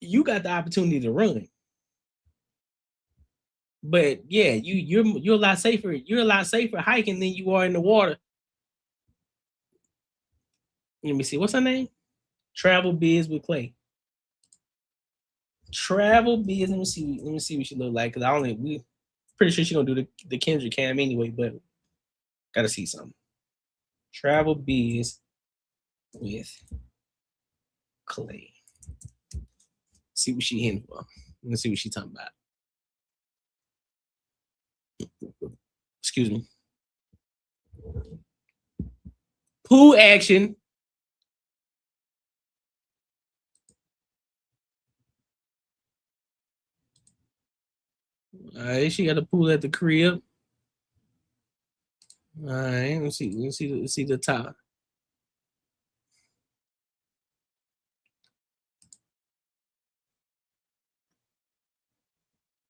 You got the opportunity to run. But yeah, you're a lot safer. You're a lot safer hiking than you are in the water. Let me see. What's her name? Travel Biz with Clay. Travel Biz. Let me see what she look like. Cause we pretty sure she's gonna do the Kendrick cam anyway. But gotta see something. Travel Biz with Clay. See what she in for. Let's see what she talking about. Excuse me. Pool action. All right, she got a pool at the crib. All right, let's see the top.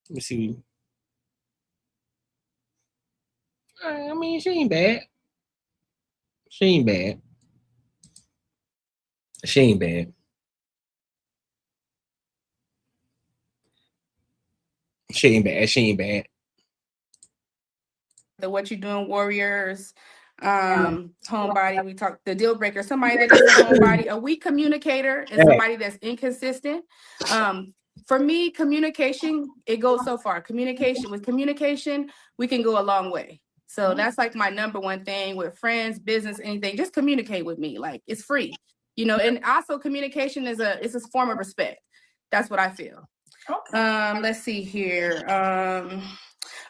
Let me see. I mean, she ain't bad. She ain't bad. She ain't bad. She ain't bad. She ain't bad. The What You Doing Warriors, homebody. We talked the deal breaker. Somebody that is a homebody, a weak communicator, and somebody that's inconsistent. For me, communication, it goes so far. With communication, we can go a long way. So that's like my number one thing with friends, business, anything. Just communicate with me. Like, it's free, you know. And also, communication is a form of respect. That's what I feel. Let's see here.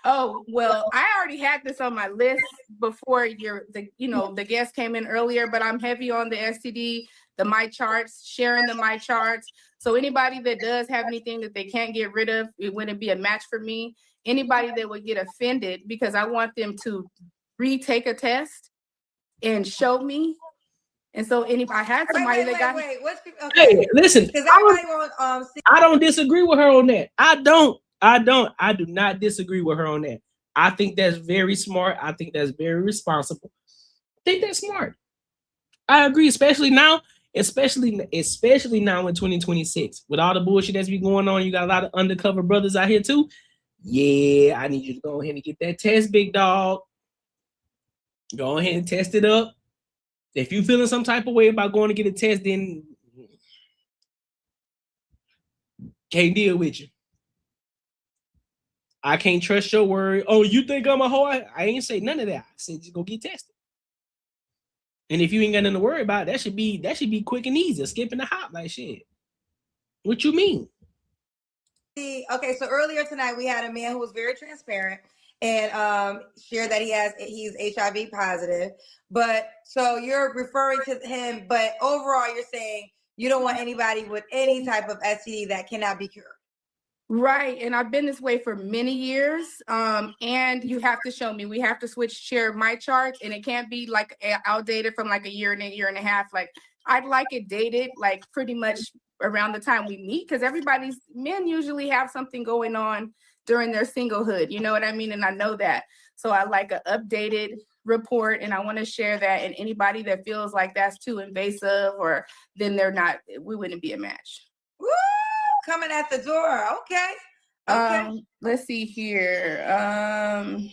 Oh, well, I already had this on my list before the guest came in earlier, but I'm heavy on the STD, the My Charts, sharing the My Charts. So anybody that does have anything that they can't get rid of, it wouldn't be a match for me. Anybody that would get offended, because I want them to retake a test and show me. And so I had somebody that got. Okay. Hey, listen, I don't disagree with her on that. I do not disagree with her on that. I think that's very smart. I think that's very responsible. I think that's smart. I agree, especially now in 2026. With all the bullshit that's been going on, you got a lot of undercover brothers out here too. Yeah, I need you to go ahead and get that test, big dog. Go ahead and test it up. If you feeling some type of way about going to get a test, then can't deal with you. I can't trust your word. Oh, you think I'm a hoe? I ain't say none of that. I said just go get tested. And if you ain't got nothing to worry about, that should be quick and easy. Skipping the hop like shit. What you mean? Okay, so earlier tonight we had a man who was very transparent and shared that he's HIV positive. But so you're referring to him, but overall you're saying you don't want anybody with any type of STD that cannot be cured. Right. And I've been this way for many years. And you have to show me. We have to share My Charts, and it can't be like outdated from like a year and a half. Like, I'd like it dated like pretty much around the time we meet, because men usually have something going on during their singlehood. You know what I mean? And I know that. So I like an updated report, and I want to share that. And anybody that feels like that's too invasive, or then we wouldn't be a match. Woo! Coming at the door. Okay. Let's see here. I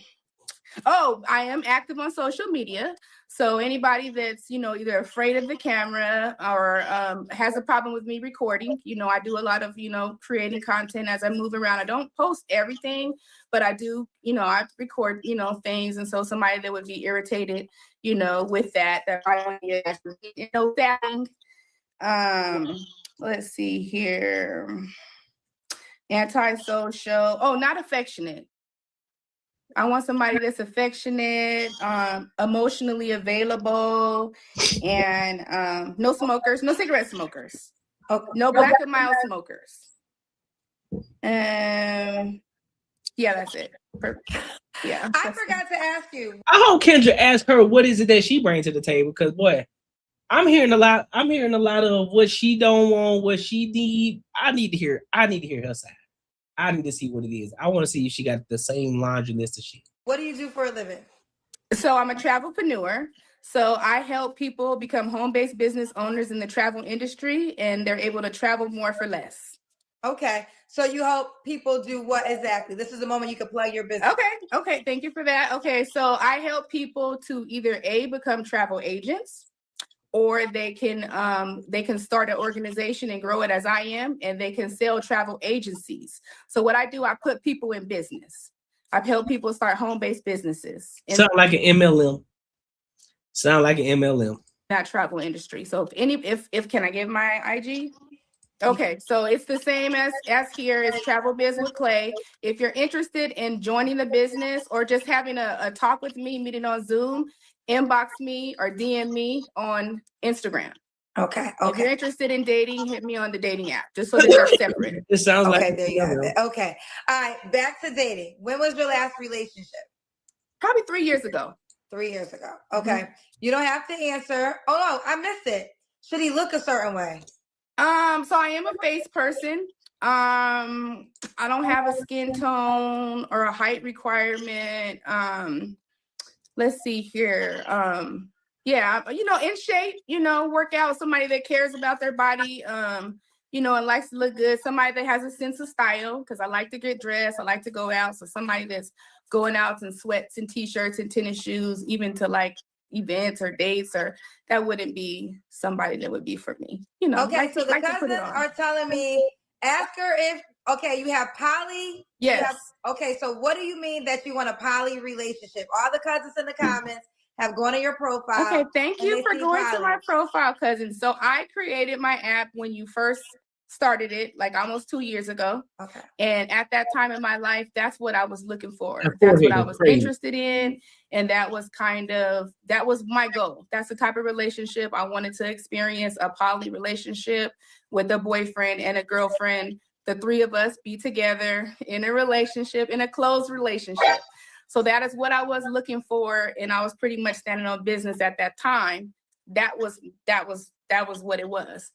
am active on social media. So anybody that's, either afraid of the camera or has a problem with me recording, I do a lot of, creating content as I move around. I don't post everything, but I do, I record, things. And so somebody that would be irritated, with that I want to, let's see here. Antisocial. Oh, not affectionate. I want somebody that's affectionate, emotionally available, and no smokers, no cigarette smokers, no black and mild smokers. Yeah, that's it. Yeah. I forgot to ask you. I hope Kendra asked her what is it that she brings to the table, because boy, I'm hearing a lot of what she don't want, what she need. I need to hear her side. I need to see what it is. I want to see if she got the same laundry list as she. What do you do for a living? So I'm a travelpreneur. So I help people become home-based business owners in the travel industry, and they're able to travel more for less. Okay. So you help people do what exactly? This is the moment you can plug your business. Okay. Thank you for that. Okay. So I help people to either become travel agents, or they can start an organization and grow it as I am, and they can sell travel agencies. So what I do, I put people in business. I've helped people start home-based businesses. Sound like an MLM. that travel industry. So if can I give my IG? Okay, so it's the same as here. It's Travel Biz with Clay. If you're interested in joining the business or just having a talk with me, meeting on Zoom, inbox me or DM me on Instagram. Okay. If you're interested in dating, hit me on the dating app, just so that they're separate. It sounds like Okay, there you have it. Okay. All right, back to dating. When was your last relationship? Probably 3 years ago. 3 years ago. Okay. You don't have to answer. Oh no, I missed it. Should he look a certain way? So I am a face person. I don't have a skin tone or a height requirement. Let's see here. Yeah, in shape, work out, somebody that cares about their body, and likes to look good, somebody that has a sense of style, because I like to get dressed, I like to go out. So somebody that's going out in sweats and t-shirts and tennis shoes, even to like events or dates, or that wouldn't be somebody that would be for me. Okay, so the cousins are telling me, ask her if, okay, you have poly? Yes. Okay, so what do you mean that you want a poly relationship? All the cousins in the comments have gone to your profile. Okay, thank you for going to my profile, cousin. So I created my app when you first started it, like almost 2 years ago. Okay. And at that time in my life, that's what I was looking for. That's what I was interested in. And that was my goal. That's the type of relationship I wanted to experience, a poly relationship with a boyfriend and a girlfriend. The three of us be together in a relationship, in a close relationship. So that is what I was looking for. And I was pretty much standing on business at that time. That was what it was.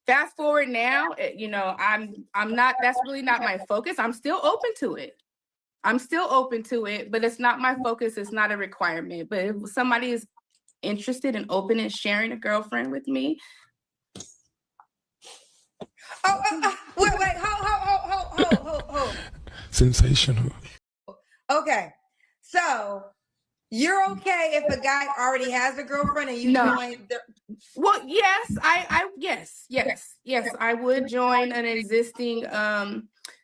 Fast forward now, I'm not, that's really not my focus. I'm still open to it. But it's not my focus. It's not a requirement. But if somebody is interested and open in sharing a girlfriend with me. Wait, hold. Sensational. Okay, so you're okay if a guy already has a girlfriend and you join the... Well, yes, yes, I would join an existing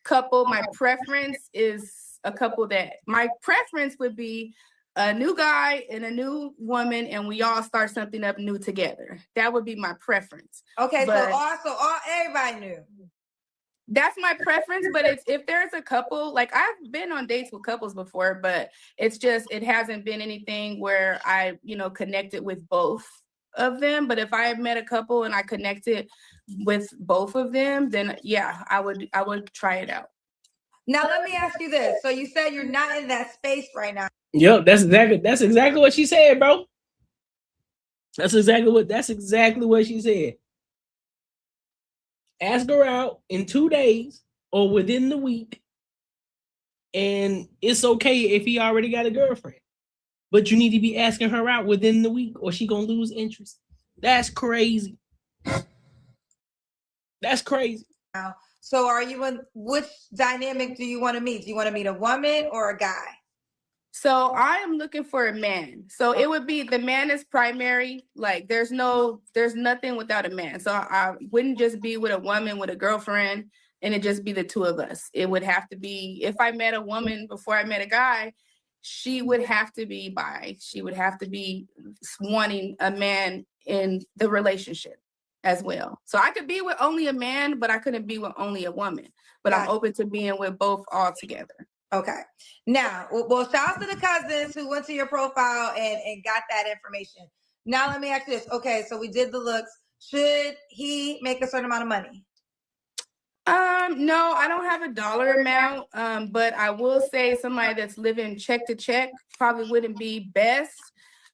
couple. My preference would be a new guy and a new woman, and we all start something up new together. That would be my preference. Okay, but so everybody knew. That's my preference, but if there's a couple, like I've been on dates with couples before, but it hasn't been anything where I, connected with both of them. But if I had met a couple and I connected with both of them, then yeah, I would try it out. Now let me ask you this. So you said you're not in that space right now. Yep, that's exactly what she said, bro. That's exactly what she said. Ask her out in 2 days or within the week, and it's okay if he already got a girlfriend. But you need to be asking her out within the week, or she gonna lose interest. That's crazy. That's crazy. So are you in which dynamic do you want to meet? Do you want to meet a woman or a guy? So I am looking for a man. So it would be, the man is primary. Like there's nothing without a man. So I wouldn't just be with a woman with a girlfriend and it just be the two of us. It would have to be, if I met a woman before I met a guy, she would have to be bi. She would have to be wanting a man in the relationship as well. So I could be with only a man, but I couldn't be with only a woman. But I'm open to being with both all together. Okay. Now, well, shout out to the cousins who went to your profile and got that information. Now, let me ask you this. Okay, so we did the looks. Should he make a certain amount of money? No, I don't have a dollar amount, but I will say somebody that's living check to check probably wouldn't be best.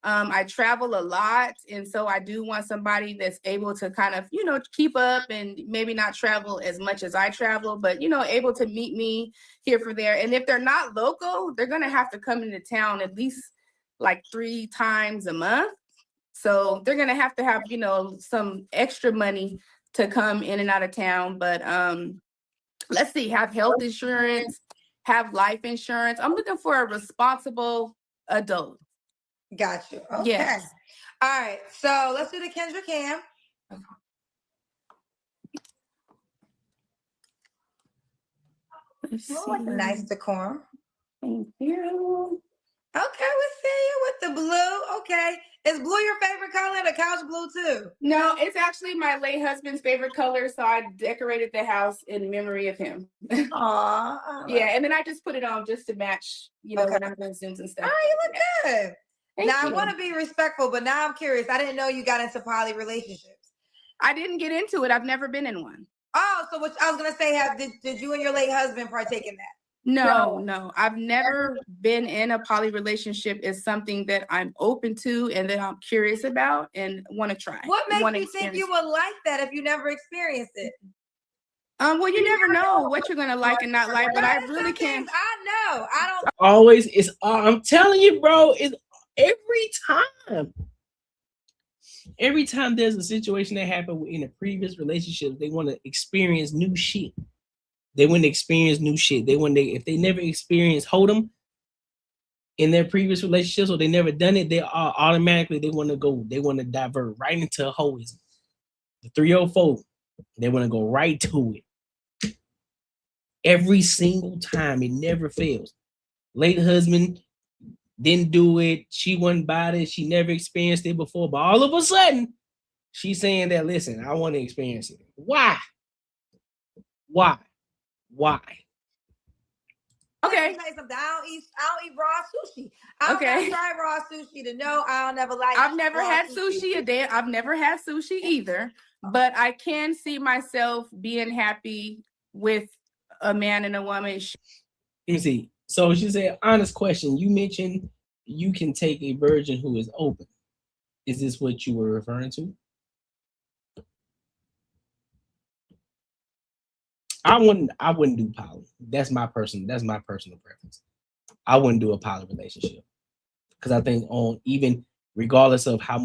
I travel a lot, and so I do want somebody that's able to kind of, keep up and maybe not travel as much as I travel, but, able to meet me here for there. And if they're not local, they're going to have to come into town at least like 3 times a month. So they're going to have, some extra money to come in and out of town. But let's see, have health insurance, have life insurance. I'm looking for a responsible adult. Got you. Okay. Yes. All right. So let's do the Kendra Cam. Like a nice decorum. Thank you. Okay, we'll see you with the blue. Okay. Is blue your favorite color? The couch blue too? No, it's actually my late husband's favorite color, so I decorated the house in memory of him. Aw. Yeah, and then I just put it on just to match, when I'm doing Zooms and stuff. Oh, you look good. Thank Now, you. I want to be respectful, but now I'm curious. I didn't know you got into poly relationships. I didn't get into it. I've never been in one. Oh, so what I was going to say, did you and your late husband partake in that? No. I've never been in a poly relationship. It's something that I'm open to and that I'm curious about and want to try. What makes you think you would like that if you never experienced it? Well, you never know what you're gonna like and not like, but I really can't. I know. I don't. Always, it's. I'm telling you, bro. It's every time there's a situation that happened in a previous relationship, they want to experience new shit. They want to experience new shit. If they never experienced Hold'em in their previous relationships or they never done it, they are automatically they want to divert right into hoism. The 304, they want to go right to it. Every single time, it never fails. Late husband didn't do it. She wasn't about it. She never experienced it before. But all of a sudden, she's saying that, listen, I want to experience it. Why? Okay. Say something. I don't eat raw sushi. I don't try raw sushi to know I'll never like. I've never had sushi a day. I've never had sushi either. But I can see myself being happy with a man and a woman. Let me see. So she said, honest question. You mentioned you can take a virgin who is open. Is this what you were referring to? I wouldn't do poly. That's my personal preference. I wouldn't do a poly relationship. Because I think even regardless of how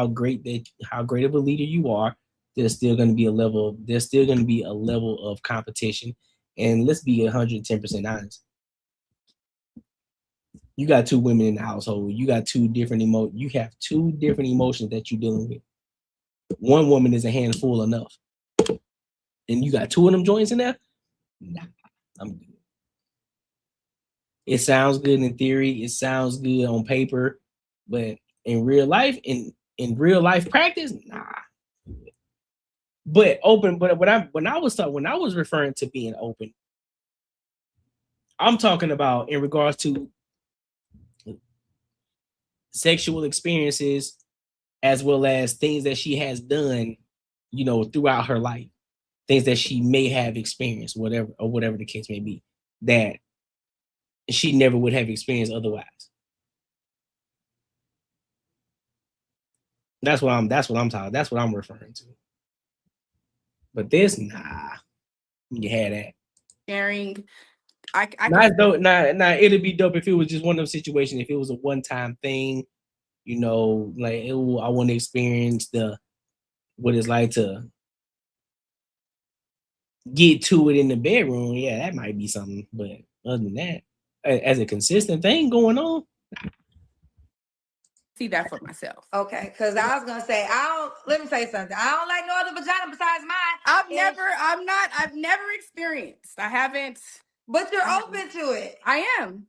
great of a leader you are, there's still gonna be a level of competition. And let's be 110% honest. You got two women in the household. You got two different emotions that you're dealing with. One woman is a handful enough. And you got two of them joints in there? Nah, I'm good. It sounds good in theory. It sounds good on paper. But in real life, in real life practice, nah. But open, when I was referring to being open, I'm talking about in regards to sexual experiences as well as things that she has done, throughout her life, things that she may have experienced, whatever the case may be, that she never would have experienced otherwise. That's what I'm talking. That's what I'm referring to. But this, nah, you had that. Sharing, it'd be dope if it was just one of those situations. If it was a one-time thing, like, I want to experience what it's like to get to it in the bedroom. Yeah, that might be something. But other than that, as a consistent thing going on, see that for myself. Okay, because I was gonna say let me say something. I don't like no other vagina besides mine. I've never experienced. I haven't. But you're open to it. I am.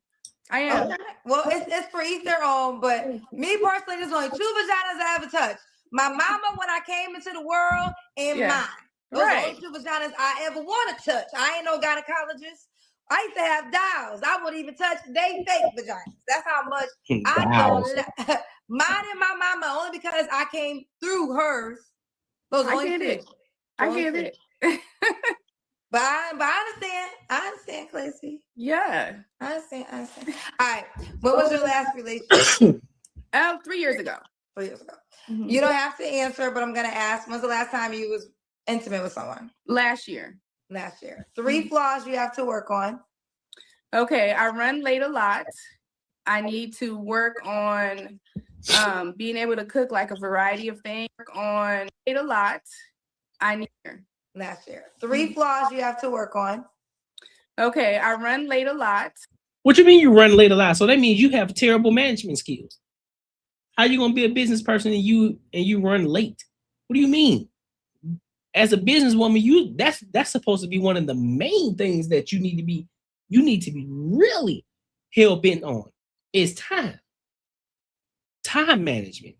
Okay. Well, it's for each their own. But me personally, there's only two vaginas I ever touched. My mama when I came into the world, and mine. Those are the only two vaginas I ever want to touch. I ain't no gynecologist. I used to have dials. I wouldn't even touch they fake vaginas. That's how much I know. Mine and my mama, only because I came through hers. Those I get it. I get it. But I understand, Classy. Yeah. I understand. All right. What was your last relationship? 3 years ago. 3 years ago. Mm-hmm. You don't have to answer, but I'm gonna ask. When's the last time you was intimate with someone? Last year. 3 flaws you have to work on. Okay, I run late a lot. I need to work on being able to cook like a variety of things. Work on late a lot. Last year. 3 flaws you have to work on. Okay, I run late a lot. What you mean you run late a lot? So that means you have terrible management skills. How you gonna be a business person and you run late? What do you mean? As a businesswoman, that's supposed to be one of the main things that you need to be really hell bent on is time management.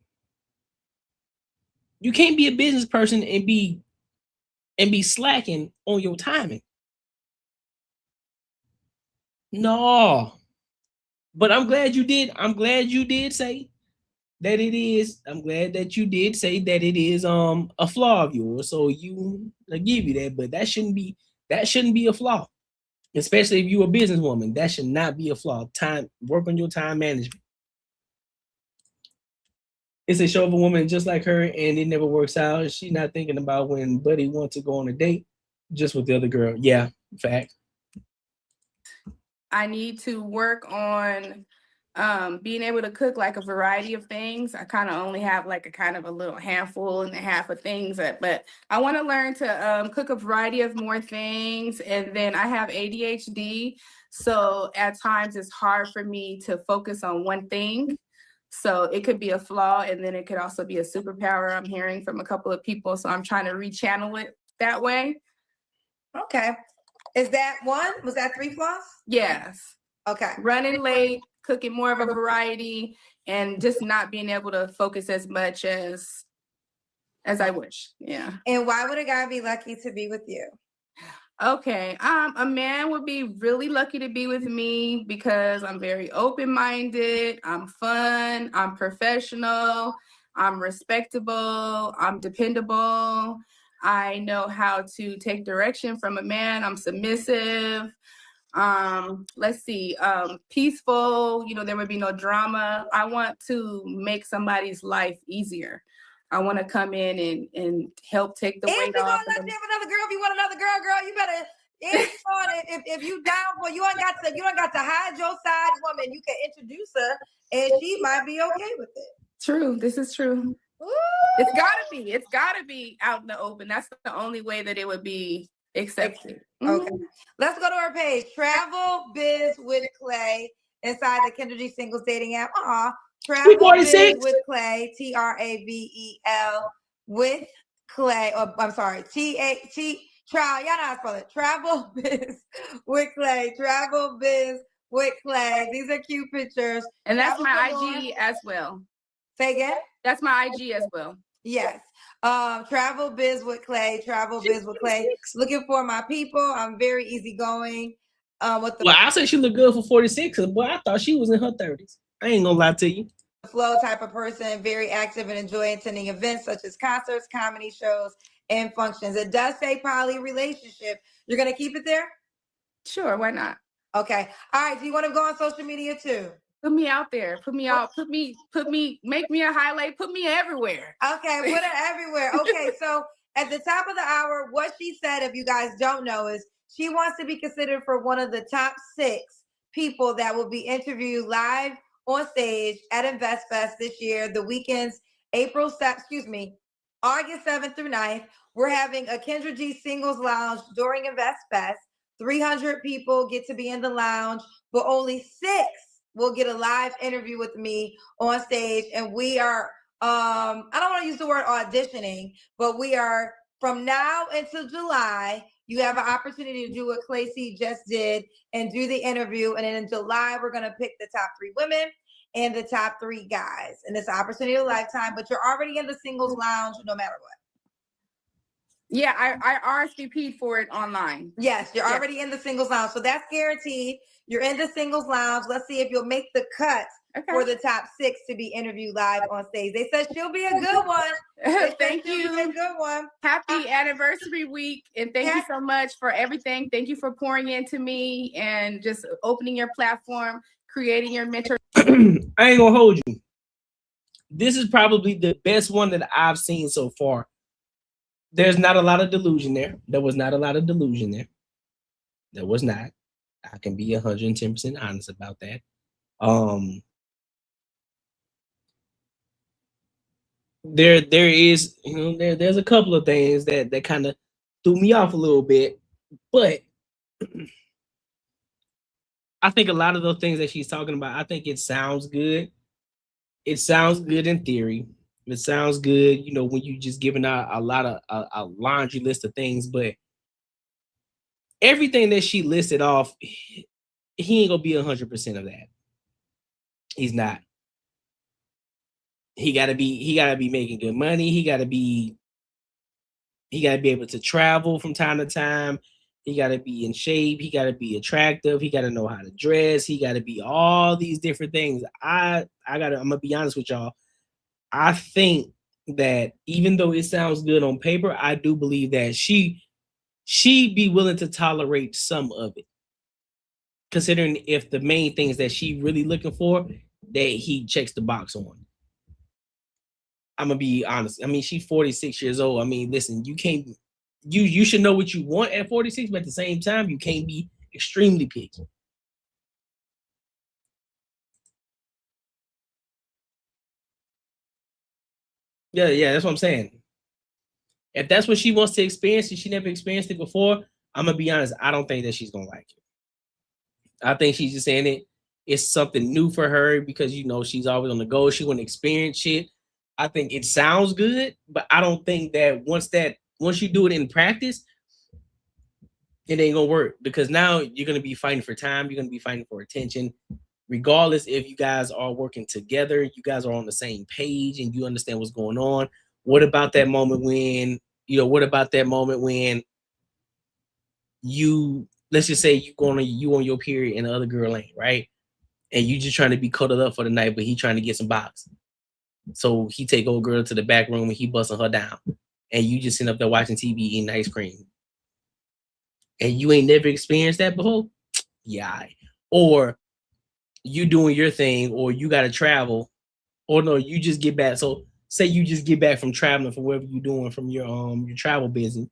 You can't be a business person and be slacking on your timing. No. But I'm glad you did. I'm glad you did say that it is. I'm glad that you did say that it is a flaw of yours. So I give you that, but that shouldn't be a flaw. Especially if you're a businesswoman. That should not be a flaw. Work on your time management. It's a show of a woman just like her, and it never works out. She's not thinking about when Buddy wants to go on a date just with the other girl. Yeah, fact. I need to work on being able to cook like a variety of things. I kind of only have like a kind of a little handful and a half of things, but I want to learn to cook a variety of more things. And then I have ADHD, so at times it's hard for me to focus on one thing. So it could be a flaw, and then it could also be a superpower. I'm hearing from a couple of people, so I'm trying to rechannel it that way. Okay. Is that one? Was that 3 flaws? Yes. Okay. Running late, cooking more of a variety, and just not being able to focus as much as I wish. Yeah. And why would a guy be lucky to be with you? Okay. A man would be really lucky to be with me because I'm very open-minded, I'm fun, I'm professional, I'm respectable, I'm dependable. I know how to take direction from a man, I'm submissive. Let's see, peaceful, there would be no drama. I want to make somebody's life easier. I want to come in and help take the weight off. If you another girl, if you want another girl, you better. If you down for, you don't got to hide your side woman. You can introduce her, and she might be okay with it. True, this is true. Ooh. It's gotta be out in the open. That's the only way that it would be accepted. Okay, let's go to our page. Travel Biz with Clay inside the Kendra G Singles dating app. Travel Biz with Clay, TRAVEL with Clay. I'm sorry, Y'all know how to spell it. Travel Biz with Clay. Travel Biz with Clay. These are cute pictures. And that's my IG as well. Say again? That's my IG as well. Yes. Travel Biz with Clay. Travel Biz with Clay. Looking for my people. I'm very easygoing. I'll say she looked good for 46. Boy, I thought she was in her 30s. I ain't gonna lie to you. Flow type of person, very active and enjoy attending events such as concerts, comedy shows, and functions. It does say poly relationship. You're gonna keep it there? Sure, why not? Okay. All right. Do you want to go on social media too? Put me out there. Put me out. Put me. Make me a highlight. Put me everywhere. Okay, put it everywhere. Okay, so at the top of the hour, what she said, if you guys don't know, is she wants to be considered for one of the top 6 people that will be interviewed live on stage at InvestFest this year. The weekends, August 7th through 9th. We're having a Kendra G Singles Lounge during InvestFest. 300 people get to be in the lounge, but only 6 will get a live interview with me on stage. And we are, I don't want to use the word auditioning, but we are from now until July. You have an opportunity to do what Clacy just did and do the interview. And then in July, we're going to pick the top 3 women and the top 3 guys. And it's an opportunity of a lifetime, but you're already in the singles lounge no matter what. Yeah, I RSVP'd for it online. Yes, you're already in the singles lounge. So that's guaranteed. You're in the singles lounge. Let's see if you'll make the cut for the top 6 to be interviewed live on stage. They said she'll be a good one. Thank you. She'll be a good one. Happy anniversary week. And thank you so much for everything. Thank you for pouring into me and just opening your platform, creating your mentor. I ain't gonna hold you. This is probably the best one that I've seen so far. There's not a lot of delusion there. There was not a lot of delusion there. There was not. I can be 110% honest about that. There is, there's a couple of things that kind of threw me off a little bit, but I think a lot of those things that she's talking about, I think it sounds good. It sounds good in theory. It sounds good, when you just giving out a lot of a laundry list of things, but everything that she listed off, he ain't gonna be 100% of that. He's not. he gotta be making good money. He gotta be able to travel from time to time. He gotta be in shape. He gotta be attractive. He gotta know how to dress. He gotta be all these different things. I'm gonna be honest with y'all. I think that even though it sounds good on paper, I do believe that she'd be willing to tolerate some of it, considering if the main things that she really looking for that he checks the box on. I'm gonna be honest. I mean, she's 46 years old. I mean, listen, you should know what you want at 46, but at the same time, you can't be extremely picky. Yeah, that's what I'm saying. If that's what she wants to experience and she never experienced it before, I'm gonna be honest, I don't think that she's gonna like it. I think she's just saying it's something new for her because she's always on the go. She want to experience shit. I think it sounds good, but I don't think that once you do it in practice, it ain't gonna work, because now you're gonna be fighting for time, you're gonna be fighting for attention. Regardless if you guys are working together, you guys are on the same page and you understand what's going on. What about that moment when you, let's just say you on your period and the other girl ain't, right? And you just trying to be cuddled up for the night, but he trying to get some box. So he take old girl to the back room and he busting her down. And you just sitting up there watching TV eating ice cream. And you ain't never experienced that before? Yeah. Or you doing your thing, or you gotta travel, or no, you just get back. So say you just get back from traveling from wherever you're doing from your travel business,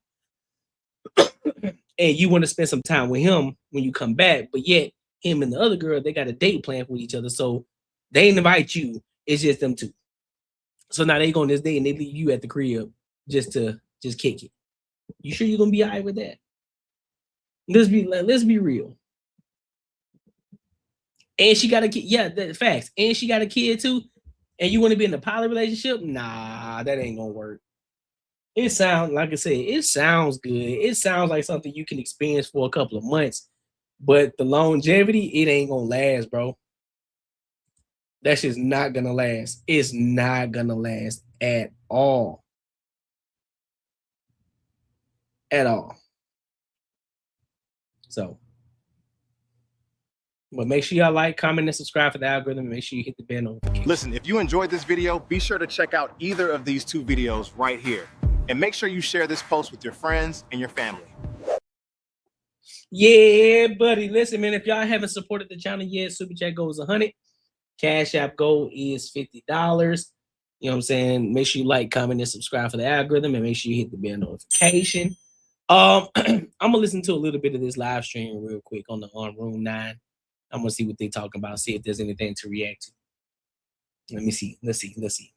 and you want to spend some time with him when you come back, but yet him and the other girl, they got a date planned with each other, so they ain't invite you. It's just them two. So now they go on this date and they leave you at the crib just to kick it. You sure you're gonna be all right with that? Let's be real. And she got a kid. Yeah, that's facts. And she got a kid too. And you want to be in a poly relationship? Nah, that ain't gonna work. It sounds, like I said, it sounds good. It sounds like something you can experience for a couple of months, but the longevity, it ain't gonna last, bro. That shit's not gonna last. It's not gonna last at all. At all. So, but make sure y'all like, comment, and subscribe for the algorithm. Make sure you hit the bell notification. Listen, if you enjoyed this video, be sure to check out either of these two videos right here. And make sure you share this post with your friends and your family. Yeah, buddy. Listen, man, if y'all haven't supported the channel yet, Super Chat goes 100. Cash App goal is $50. You know what I'm saying? Make sure you like, comment, and subscribe for the algorithm, and make sure you hit the bell notification. I'm gonna listen to a little bit of this live stream real quick on the Room 9. I'm gonna see what they talking about, see if there's anything to react to. Let me see. Let's see.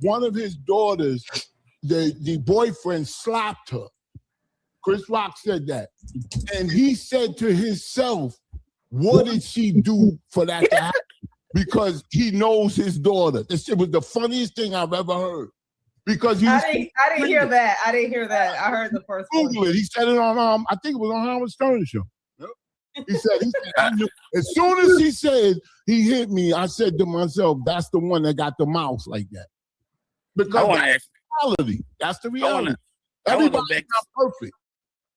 One of his daughters, the boyfriend slapped her. Chris Rock said that. And he said to himself, what did she do for that to happen? Because he knows his daughter. This shit was the funniest thing I've ever heard. Because I didn't hear that. I didn't hear that. I heard the first one. Google it. He said it on I think it was on Howard Stern show. Yep. He said I knew. As soon as he said he hit me, I said to myself, that's the one that got the mouth like that. Because that's the reality. That's the reality. Everybody's not perfect.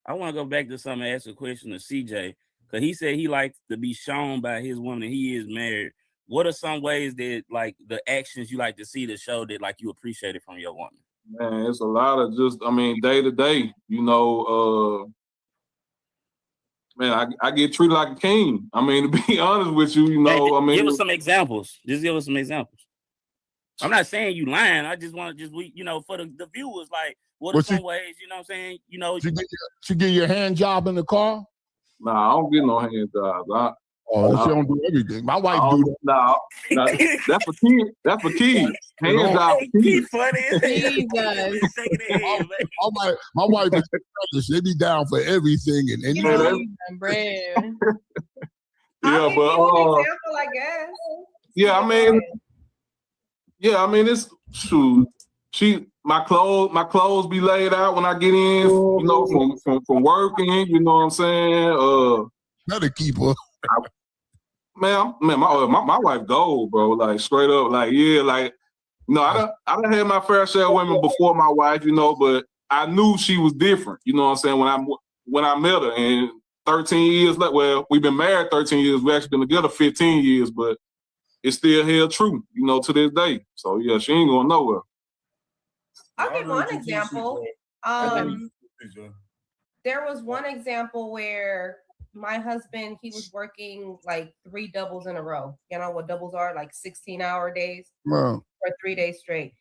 I want to go back to something and ask a question to CJ, because he said he likes to be shown by his woman that he is married. What are some ways that, like, the actions you like to see to show that, like, you appreciate it from your woman? Man, it's a lot of just, day to day, man, I get treated like a king. To be honest with you, Give us some examples. Just give us some examples. I'm not saying you lying. I just want to for the viewers, like, what are some ways, you know what I'm saying? She get your hand job in the car? Nah, I don't get no hand jobs. She don't do everything. My wife do that. No, that's for kids. That's for kids. Hand job for kids. Funny. My wife is they be down for everything and Yeah, but example, I guess. It's true. my clothes be laid out when I get in, you know, from working, you know what I'm saying? Another keeper. Man, my wife gold, bro. Like straight up, like yeah, like no, I done had my fair share of women before my wife, you know, but I knew she was different, you know what I'm saying, when I met her. And 13 years later, well, we've been married 13 years, we actually been together 15 years, but it's still held true, you know, to this day. So yeah, she ain't going nowhere. I'll give one example. There was one example where my husband, he was working like 3 doubles in a row. You know what doubles are? Like 16-hour days for 3 days straight.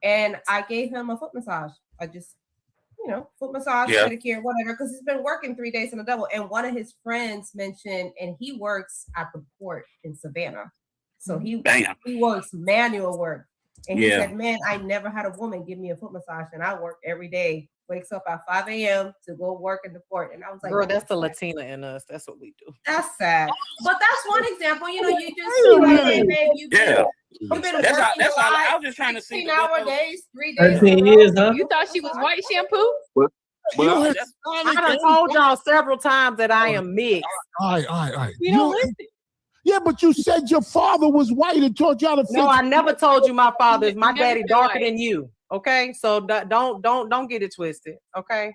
And I gave him a foot massage. I just, you know, foot massage, pedicure, whatever, because he's been working 3 days in a double. And one of his friends mentioned, and he works at the port in Savannah. So he works manual work. And he said, man, I never had a woman give me a foot massage. And I work every day, wakes up at 5 a.m. to go work in the port. And I was like, girl, that's the Latina in us. That's what we do. That's sad. But that's one example. You know, you just feel like, hey, man, you've been working that's all. I was just trying to see 16-hour days, 3 days. 13 years, huh? You thought she was white shampoo? I done told y'all several times that I am mixed. All right. You don't listen. Yeah, but you said your father was white and taught y'all to fix. No, I never told you my father is my daddy darker than you. Okay, so don't get it twisted. Okay,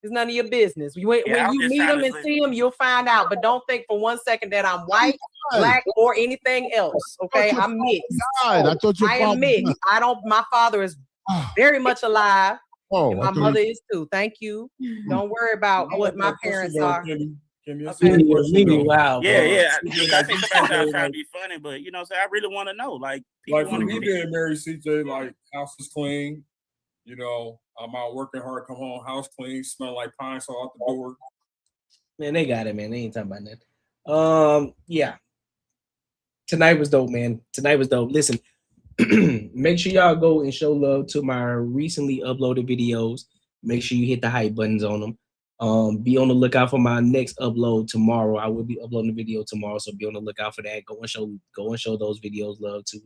it's none of your business. When you meet him and see him, you'll find out. But don't think for 1 second that I'm white, black, or anything else. Okay, I'm mixed. I thought your I am mixed. My father is very much alive. And my mother is too. Thank you. Don't worry about what my parents are. Wow. Yeah. I think somebody's trying to be funny, but you know, so I really want to know. Like for me being married, CJ, like house is clean. You know, I'm out working hard, come home, house clean, smell like pine saw out the door. Man, they got it, man. They ain't talking about that. Yeah. Tonight was dope, man. Tonight was dope. Listen, make sure y'all go and show love to my recently uploaded videos. Make sure you hit the hype buttons on them. Be on the lookout for my next upload tomorrow. I will be uploading a video tomorrow, so be on the lookout for that. Go and show those videos love too.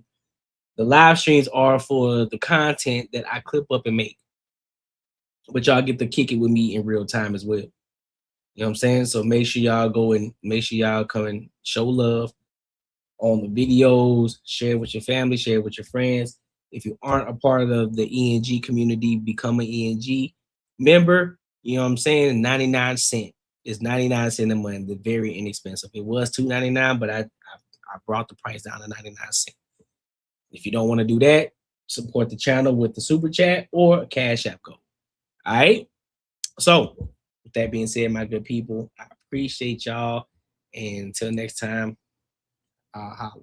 The live streams are for the content that I clip up and make, but y'all get to kick it with me in real time as well. You know what I'm saying? So make sure y'all go and make sure y'all come and show love on the videos. Share with your family, share with your friends. If you aren't a part of the ENG community, become an ENG member. You know what I'm saying? 99 cents. It's 99 cents a month. They're very inexpensive. It was $2.99, but I brought the price down to 99 cents. If you don't want to do that, support the channel with the super chat or a Cash App code. All right? So, with that being said, my good people, I appreciate y'all. And until next time, I'll holla.